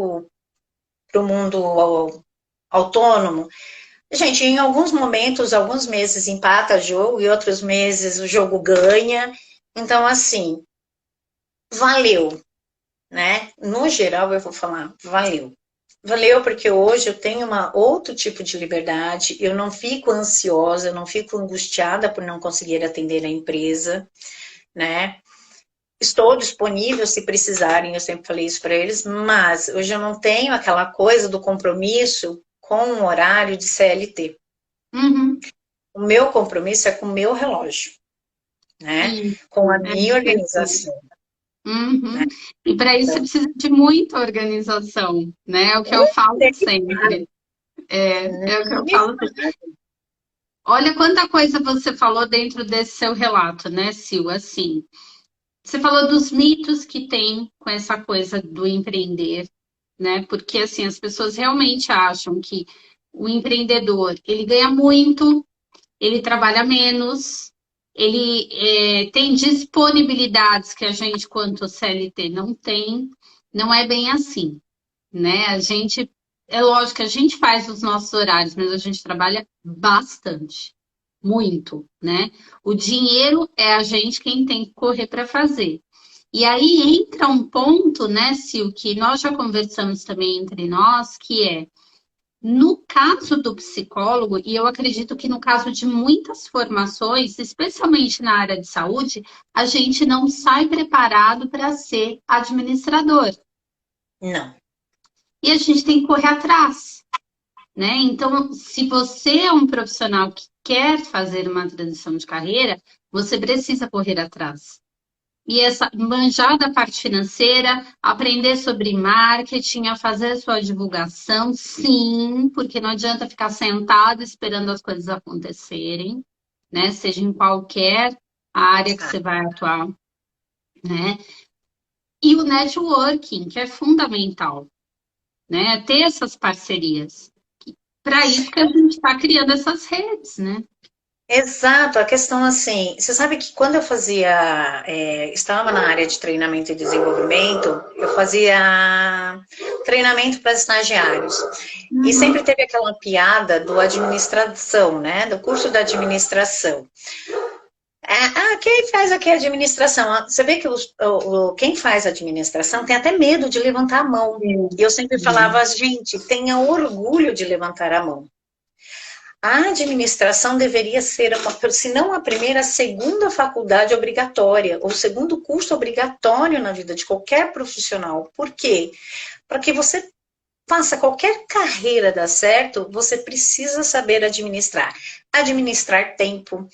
o mundo autônomo? Gente, em alguns momentos, alguns meses empata jogo e outros meses o jogo ganha. Então, assim, valeu, né? No geral, eu vou falar, valeu. Valeu porque hoje eu tenho outro tipo de liberdade, eu não fico ansiosa, eu não fico angustiada por não conseguir atender a empresa, né? Estou disponível se precisarem, eu sempre falei isso para eles, mas hoje eu não tenho aquela coisa do compromisso com um horário de CLT. Uhum. O meu compromisso é com o meu relógio, né? Com a Isso, é minha interessante. organização, né? Uhum. E para isso você Então, precisa de muita organização, né? É o que eu falo sempre. É o que eu falo sempre. Olha quanta coisa você falou dentro desse seu relato, né, Sil? Assim, você falou dos mitos que tem com essa coisa do empreender, né? Porque assim, as pessoas realmente acham que o empreendedor, ele ganha muito, ele trabalha menos, ele tem disponibilidades que a gente, quanto CLT, não tem. Não é bem assim, né? É lógico que a gente faz os nossos horários, mas a gente trabalha bastante, muito, né? O dinheiro é a gente quem tem que correr para fazer. E aí entra um ponto, né, Sil, que nós já conversamos também entre nós, que é no caso do psicólogo, e eu acredito que no caso de muitas formações, especialmente na área de saúde, a gente não sai preparado para ser administrador. não. E a gente tem que correr atrás, né? Então, se você é um profissional que quer fazer uma transição de carreira, você precisa correr atrás. E essa manjar da parte financeira, aprender sobre marketing, a fazer a sua divulgação, sim, porque não adianta ficar sentado esperando as coisas acontecerem, né? Seja em qualquer área que você vai atuar, né? E o networking, que é fundamental, né? Ter essas parcerias. Para isso que a gente está criando essas redes, né? Exato, a questão assim, você sabe que quando eu fazia, estava na área de treinamento e desenvolvimento, eu fazia treinamento para estagiários. E sempre Uhum. teve aquela piada do administração, né? Do curso da administração. Quem faz aqui a administração? Você vê que quem faz administração tem até medo de levantar a mão. E eu sempre falava, gente, tenha orgulho de levantar a mão. A administração deveria ser, se não a primeira, a segunda faculdade obrigatória, ou segundo curso obrigatório na vida de qualquer profissional. Por quê? Para que você faça qualquer carreira dar certo, você precisa saber administrar. Administrar tempo,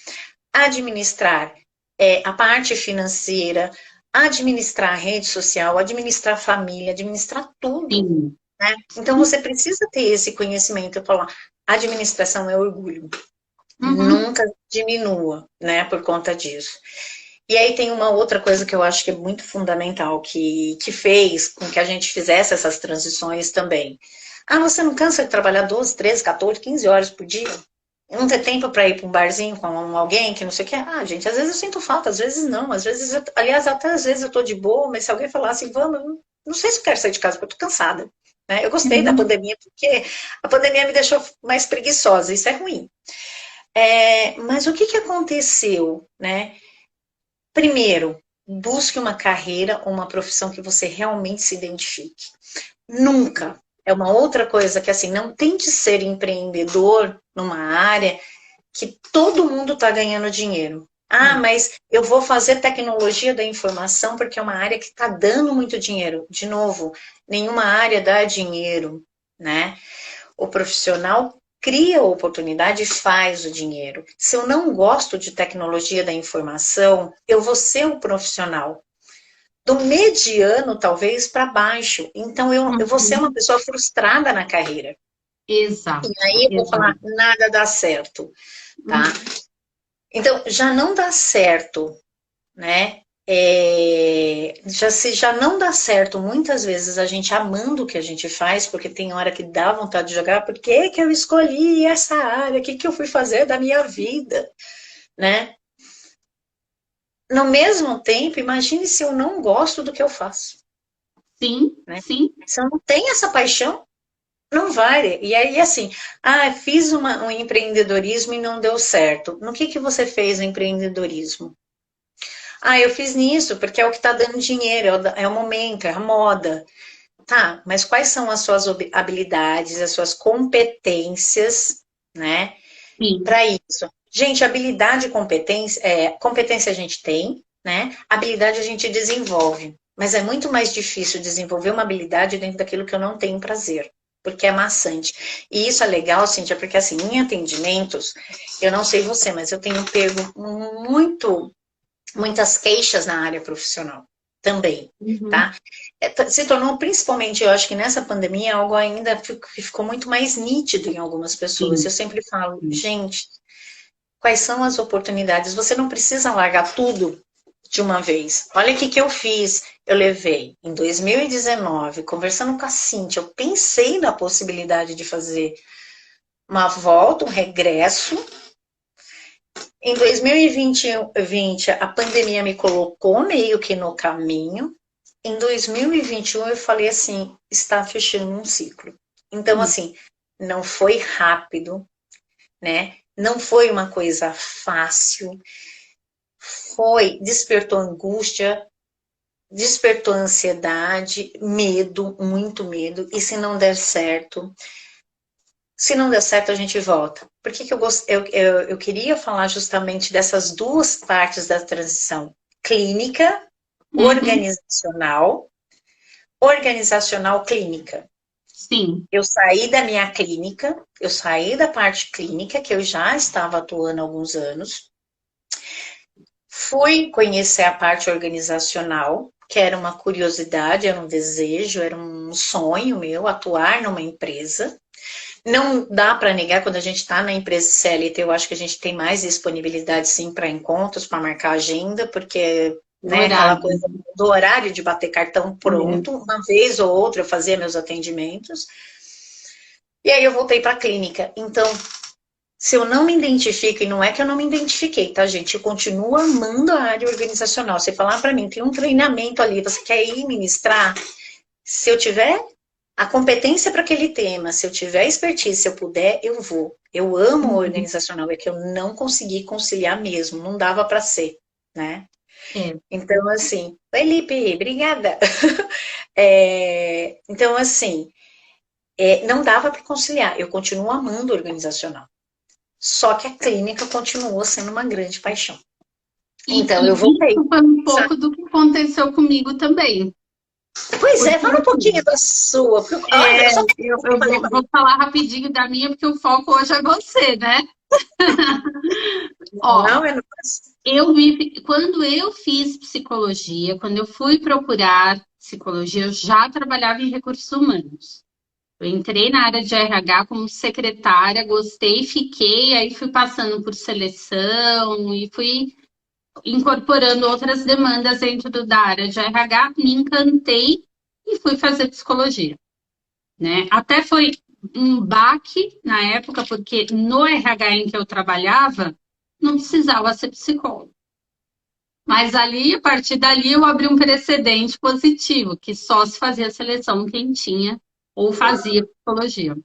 administrar a parte financeira, administrar a rede social, administrar a família, administrar tudo. Sim. Né? Então você precisa ter esse conhecimento. Eu falo, administração é orgulho. Uhum. Nunca diminua, né, por conta disso. E aí tem uma outra coisa que eu acho que é muito fundamental, que fez com que a gente fizesse essas transições também. Você não cansa de trabalhar 12, 13, 14, 15 horas por dia? Não ter tempo para ir para um barzinho com alguém que não sei o que? Gente, às vezes eu sinto falta, às vezes não. Às vezes, aliás, até às vezes eu tô de boa, mas se alguém falar assim, vamos, não sei se eu quero sair de casa, porque eu tô cansada. Né? Eu gostei da Uhum. pandemia, porque a pandemia me deixou mais preguiçosa, isso é ruim. Mas o que aconteceu, né? Primeiro, busque uma carreira ou uma profissão que você realmente se identifique. Nunca. É uma outra coisa que, assim, não tente ser empreendedor numa área que todo mundo está ganhando dinheiro. Mas eu vou fazer tecnologia da informação porque é uma área que está dando muito dinheiro. De novo, nenhuma área dá dinheiro, né? O profissional cria a oportunidade e faz o dinheiro. Se eu não gosto de tecnologia da informação, eu vou ser o profissional. Do mediano, talvez, para baixo. Então, eu vou ser uma Uhum. pessoa frustrada na carreira. E Exato, aí eu vou falar, exato. nada dá certo, tá? Uhum. Então, já não dá certo, né? Se já não dá certo muitas vezes a gente amando o que a gente faz, porque tem hora que dá vontade de jogar, por que que eu escolhi essa área? O que que eu fui fazer da minha vida? Né? No mesmo tempo, imagine se eu não gosto do que eu faço. Sim, Né? sim. Se eu não tenho essa paixão, não vai. E aí, assim, fiz um empreendedorismo e não deu certo. No que você fez no empreendedorismo? Eu fiz nisso porque é o que está dando dinheiro, é o momento, é a moda. Tá, mas quais são as suas habilidades, as suas competências, né, Sim. para isso? Gente, habilidade e competência, competência a gente tem, né? Habilidade a gente desenvolve, mas é muito mais difícil desenvolver uma habilidade dentro daquilo que eu não tenho prazer, porque é maçante. E isso é legal, Cíntia, porque assim, em atendimentos, eu não sei você, mas eu tenho pego muitas queixas na área profissional também, Uhum. tá? Se tornou, principalmente, eu acho que nessa pandemia, algo ainda que ficou muito mais nítido em algumas pessoas. Eu Sim, sempre falo, sim. gente, quais são as oportunidades? Você não precisa largar tudo de uma vez. Olha o que eu fiz. Eu levei em 2019, conversando com a Cíntia, eu pensei na possibilidade de fazer uma volta, um regresso. Em 2020, a pandemia me colocou meio que no caminho. Em 2021, eu falei assim: está fechando um ciclo. Então, Sim. assim, não foi rápido, né? Não foi uma coisa fácil. Despertou angústia, despertou ansiedade, medo, muito medo. E se não der certo? Se não der certo, a gente volta. Por que eu queria falar justamente dessas duas partes da transição? Clínica, Uhum. organizacional, organizacional clínica. Sim. Eu saí da minha clínica, eu saí da parte clínica, que eu já estava atuando há alguns anos, fui conhecer a parte organizacional, que era uma curiosidade, era um desejo, era um sonho meu atuar numa empresa. Não dá para negar, quando a gente está na empresa CLT, eu acho que a gente tem mais disponibilidade sim para encontros, para marcar agenda, porque né, aquela Horário. coisa do horário de bater cartão É. pronto, uma vez ou outra eu fazia meus atendimentos, e aí eu voltei para a clínica. Então, Se eu não me identifico, e não é que eu não me identifiquei, tá, gente? Eu continuo amando a área organizacional. Você falar para mim, tem um treinamento ali, você quer ir ministrar? Se eu tiver a competência para aquele tema, se eu tiver expertise, se eu puder, eu vou. Eu amo o Uhum. organizacional, é que eu não consegui conciliar mesmo, não dava para ser, né? É. Então, assim, oi, Lipe, obrigada. Então, assim, não dava para conciliar. Eu continuo amando o organizacional. Só que a clínica continuou sendo uma grande paixão. Então, eu E voltei. isso foi um pouco do que aconteceu comigo também. Pois é, Porque, fala um pouquinho assim, da sua. Porque, olha, eu só eu vou falar rapidinho da minha, porque o foco hoje é você, né? Ó, não é nossa. quando eu fiz psicologia, quando eu fui procurar psicologia, eu já trabalhava em recursos humanos. Eu entrei na área de RH como secretária, gostei, fiquei, aí fui passando por seleção e fui incorporando outras demandas dentro da área de RH, me encantei e fui fazer psicologia, né? Até foi um baque na época, porque no RH em que eu trabalhava, não precisava ser psicólogo. Mas ali, a partir dali, eu abri um precedente positivo, que só se fazia seleção quem tinha ou fazia psicologia.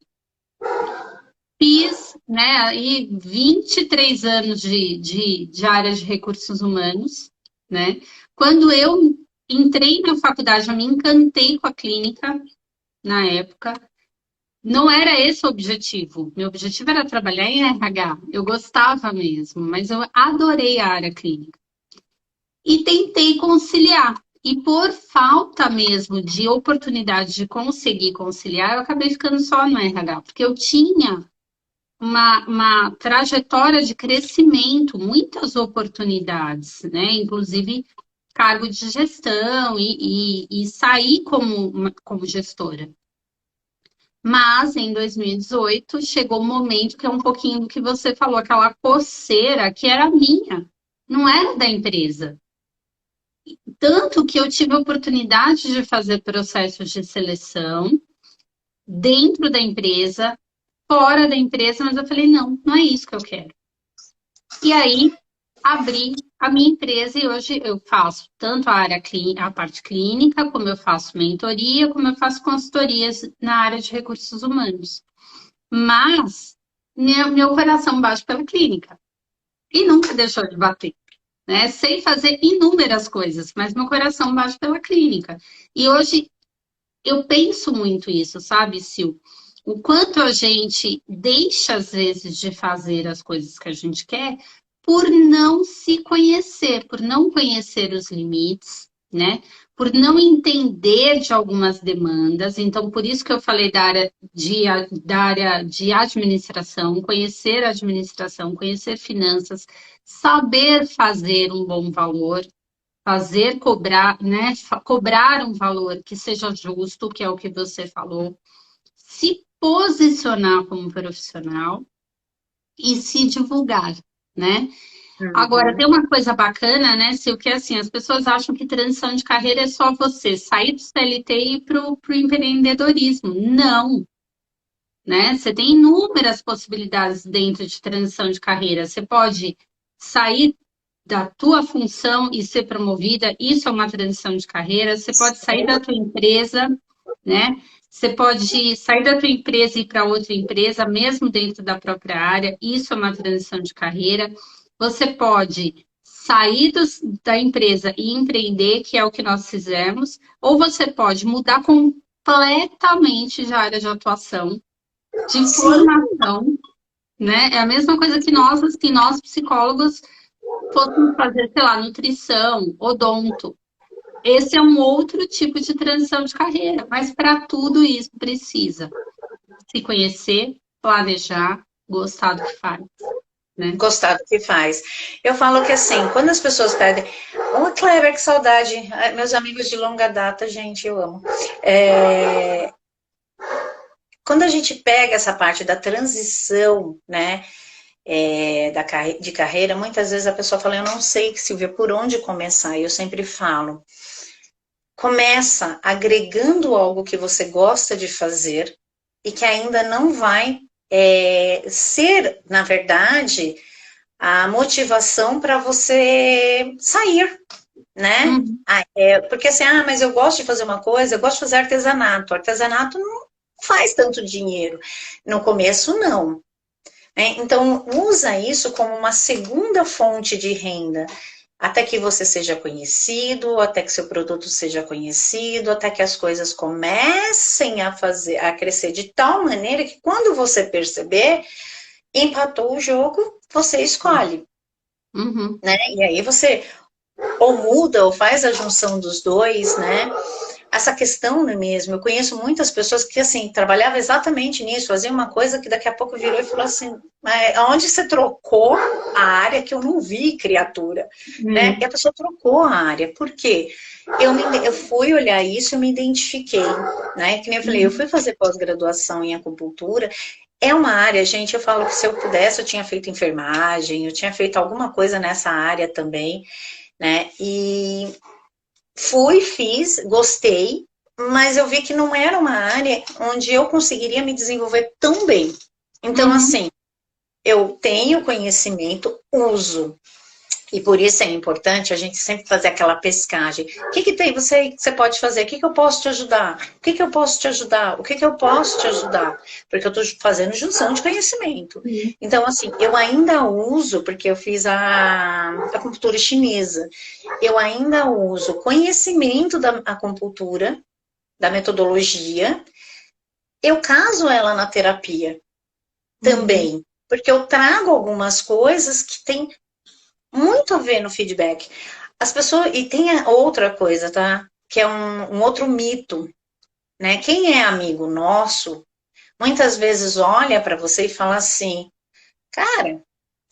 Fiz, né, aí 23 anos de área de recursos humanos, né? Quando eu entrei na faculdade, eu me encantei com a clínica na época. Não era esse o objetivo. Meu objetivo era trabalhar em RH. Eu gostava mesmo, mas eu adorei a área clínica. E tentei conciliar. E por falta mesmo de oportunidade de conseguir conciliar, eu acabei ficando só no RH, porque eu tinha uma trajetória de crescimento, muitas oportunidades, né? Inclusive cargo de gestão e sair como gestora. Mas em 2018 chegou o momento que é um pouquinho do que você falou, aquela coceira que era minha, não era da empresa. Tanto que eu tive a oportunidade de fazer processos de seleção dentro da empresa, fora da empresa, mas eu falei, não, não é isso que eu quero. E aí abri a minha empresa e hoje eu faço tanto a parte clínica, como eu faço mentoria, como eu faço consultorias na área de recursos humanos. Mas meu coração bate pela clínica e nunca deixou de bater. Né? Sei fazer inúmeras coisas, mas meu coração bate pela clínica. E hoje eu penso muito isso, sabe, Sil? O quanto a gente deixa, às vezes, de fazer as coisas que a gente quer por não se conhecer, por não conhecer os limites, né? Por não entender de algumas demandas. Então, por isso que eu falei da área de administração, conhecer finanças, saber fazer um bom valor, fazer cobrar, né? Cobrar um valor que seja justo, que é o que você falou, se posicionar como profissional e se divulgar, né? Agora, tem Uhum. uma coisa bacana, né, Sil, que é assim, as pessoas acham que transição de carreira é só você sair do CLT e ir para o empreendedorismo. Não, né? Você tem inúmeras possibilidades dentro de transição de carreira. Você pode sair da tua função e ser promovida, isso é uma transição de carreira. Você pode sair da tua empresa, né? Você pode sair da tua empresa e ir para outra empresa, mesmo dentro da própria área, isso é uma transição de carreira. Você pode sair da empresa e empreender, que é o que nós fizemos, ou você pode mudar completamente de área de atuação, de Sim, formação, né? É a mesma coisa que nós, assim, nós psicólogos fôssemos fazer, sei lá, nutrição, odonto. Esse é um outro tipo de transição de carreira, mas para tudo isso precisa se conhecer, planejar, gostar do que faz, né? gostar do que faz. Eu falo que assim, quando as pessoas pedem, ô Kleber, que saudade, ai, meus amigos de longa data, gente, eu amo. É, quando a gente pega essa parte da transição, né, de carreira, muitas vezes a pessoa fala, eu não sei, Silvia, por onde começar. E eu sempre falo, começa agregando algo que você gosta de fazer e que ainda não vai ser, na verdade, a motivação para você sair, né? Uhum. Porque assim, mas eu gosto de fazer uma coisa, eu gosto de fazer artesanato. Artesanato não faz tanto dinheiro. No começo, não. Né? Então, usa isso como uma segunda fonte de renda, até que você seja conhecido, até que seu produto seja conhecido, até que as coisas comecem a crescer de tal maneira que quando você perceber, empatou o jogo, você escolhe, Uhum. né? E aí você ou muda ou faz a junção dos dois, né? Essa questão não é mesmo. Eu conheço muitas pessoas que, assim, trabalhavam exatamente nisso, faziam uma coisa que daqui a pouco virou e falou assim, mas onde você trocou a área que eu não vi, criatura? Né? E a pessoa trocou a área. Por quê? Eu fui olhar isso e me identifiquei, né? Que nem eu falei, eu Uhum. fui fazer pós-graduação em acupuntura. É uma área, gente, eu falo que se eu pudesse, eu tinha feito enfermagem, eu tinha feito alguma coisa nessa área também, né? E fiz, gostei, mas eu vi que não era uma área onde eu conseguiria me desenvolver tão bem. Então, Uhum. assim, eu tenho conhecimento, uso. E por isso é importante a gente sempre fazer aquela pescagem. O que tem você pode fazer? O que eu posso te ajudar? O que eu posso te ajudar? O que eu posso te ajudar? Porque eu estou fazendo junção de conhecimento. Uhum. Então, assim, eu ainda uso, porque eu fiz a acupuntura chinesa, eu ainda uso conhecimento da acupuntura, da metodologia, eu caso ela na terapia Uhum. também, porque eu trago algumas coisas que têm muito a ver no feedback. As pessoas, e tem outra coisa, tá? Que é um outro mito, né? Quem é amigo nosso, muitas vezes olha para você e fala assim, cara,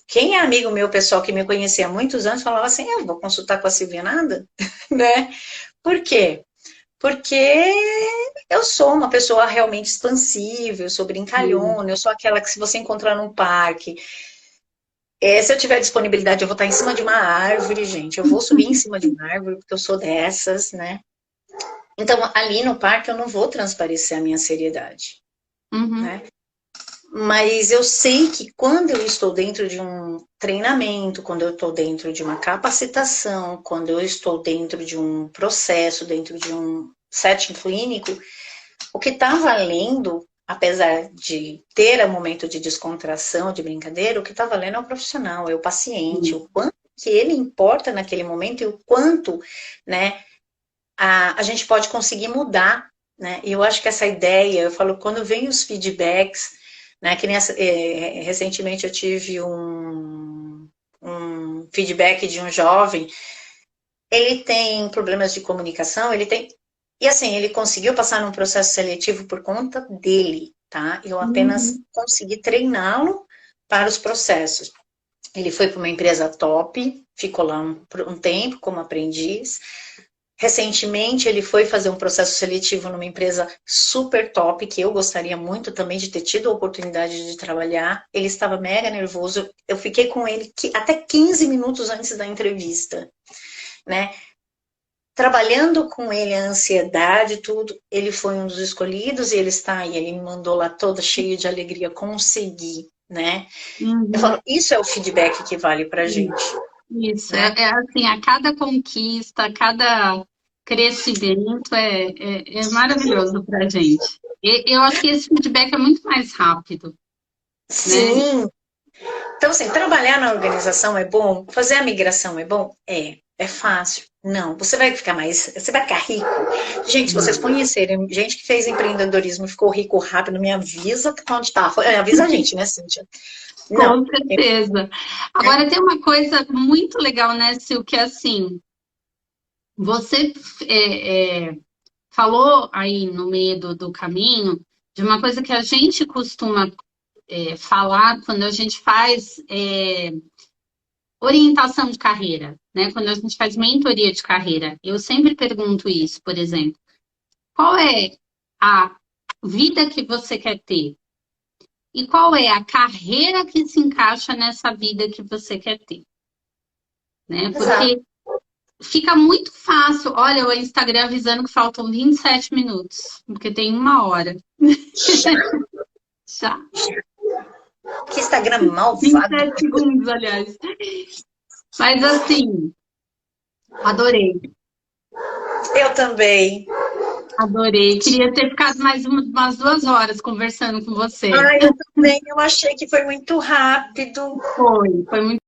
quem é amigo meu, pessoal que me conhecia há muitos anos, falava assim, eu vou consultar com a Silvia nada, né? Por quê? Porque eu sou uma pessoa realmente expansível, eu sou Uhum. brincalhona, eu sou aquela que se você encontrar num parque, se eu tiver disponibilidade, eu vou estar em cima de uma árvore, gente. Eu vou subir em cima de uma árvore, porque eu sou dessas, né? Então, ali no parque, eu não vou transparecer a minha seriedade, Uhum. né? Mas eu sei que quando eu estou dentro de um treinamento, quando eu estou dentro de uma capacitação, quando eu estou dentro de um processo, dentro de um setting clínico, o que está valendo, apesar de ter um momento de descontração, de brincadeira, o que está valendo é o profissional, é o paciente, o quanto que ele importa naquele momento e o quanto, né, a gente pode conseguir mudar, né? E eu acho que essa ideia, eu falo, quando vem os feedbacks, né, que nessa, recentemente eu tive um feedback de um jovem, ele tem problemas de comunicação, ele tem. E assim, ele conseguiu passar num processo seletivo por conta dele, tá? Eu apenas Uhum. consegui treiná-lo para os processos. Ele foi para uma empresa top, ficou lá um tempo como aprendiz. Recentemente, ele foi fazer um processo seletivo numa empresa super top, que eu gostaria muito também de ter tido a oportunidade de trabalhar. Ele estava mega nervoso. Eu fiquei com ele até 15 minutos antes da entrevista, né? Trabalhando com ele a ansiedade, tudo, ele foi um dos escolhidos e ele está aí, ele me mandou lá toda cheio de alegria, consegui, né? Eu Uhum. falo, isso é o feedback que vale pra gente, Isso, né? é assim, a cada conquista, a cada crescimento é maravilhoso para a gente. Eu acho que esse feedback é muito mais rápido, né? Sim. Então, assim, trabalhar na organização é bom, fazer a migração é bom? É fácil. Não, você vai ficar você vai ficar rico. Gente, se vocês conhecerem gente que fez empreendedorismo e ficou rico rápido, me avisa onde tá. Avisa a gente, né, Cíntia? Não. Com certeza. Agora tem uma coisa muito legal, né, Sil, que é assim, você falou aí no meio do caminho de uma coisa que a gente costuma falar quando a gente faz orientação de carreira, né? Quando a gente faz mentoria de carreira. Eu sempre pergunto isso, por exemplo, qual é a vida que você quer ter? E qual é a carreira que se encaixa nessa vida que você quer ter? Né? Exato. Porque fica muito fácil. Olha, o Instagram avisando que faltam 27 minutos, porque tem uma hora. Já. Já. Que Instagram malvado. 27 segundos, aliás. Mas assim, adorei. Eu também. Adorei. Queria ter ficado mais umas 2 horas conversando com você. Ai, eu também. Eu achei que foi muito rápido. Foi muito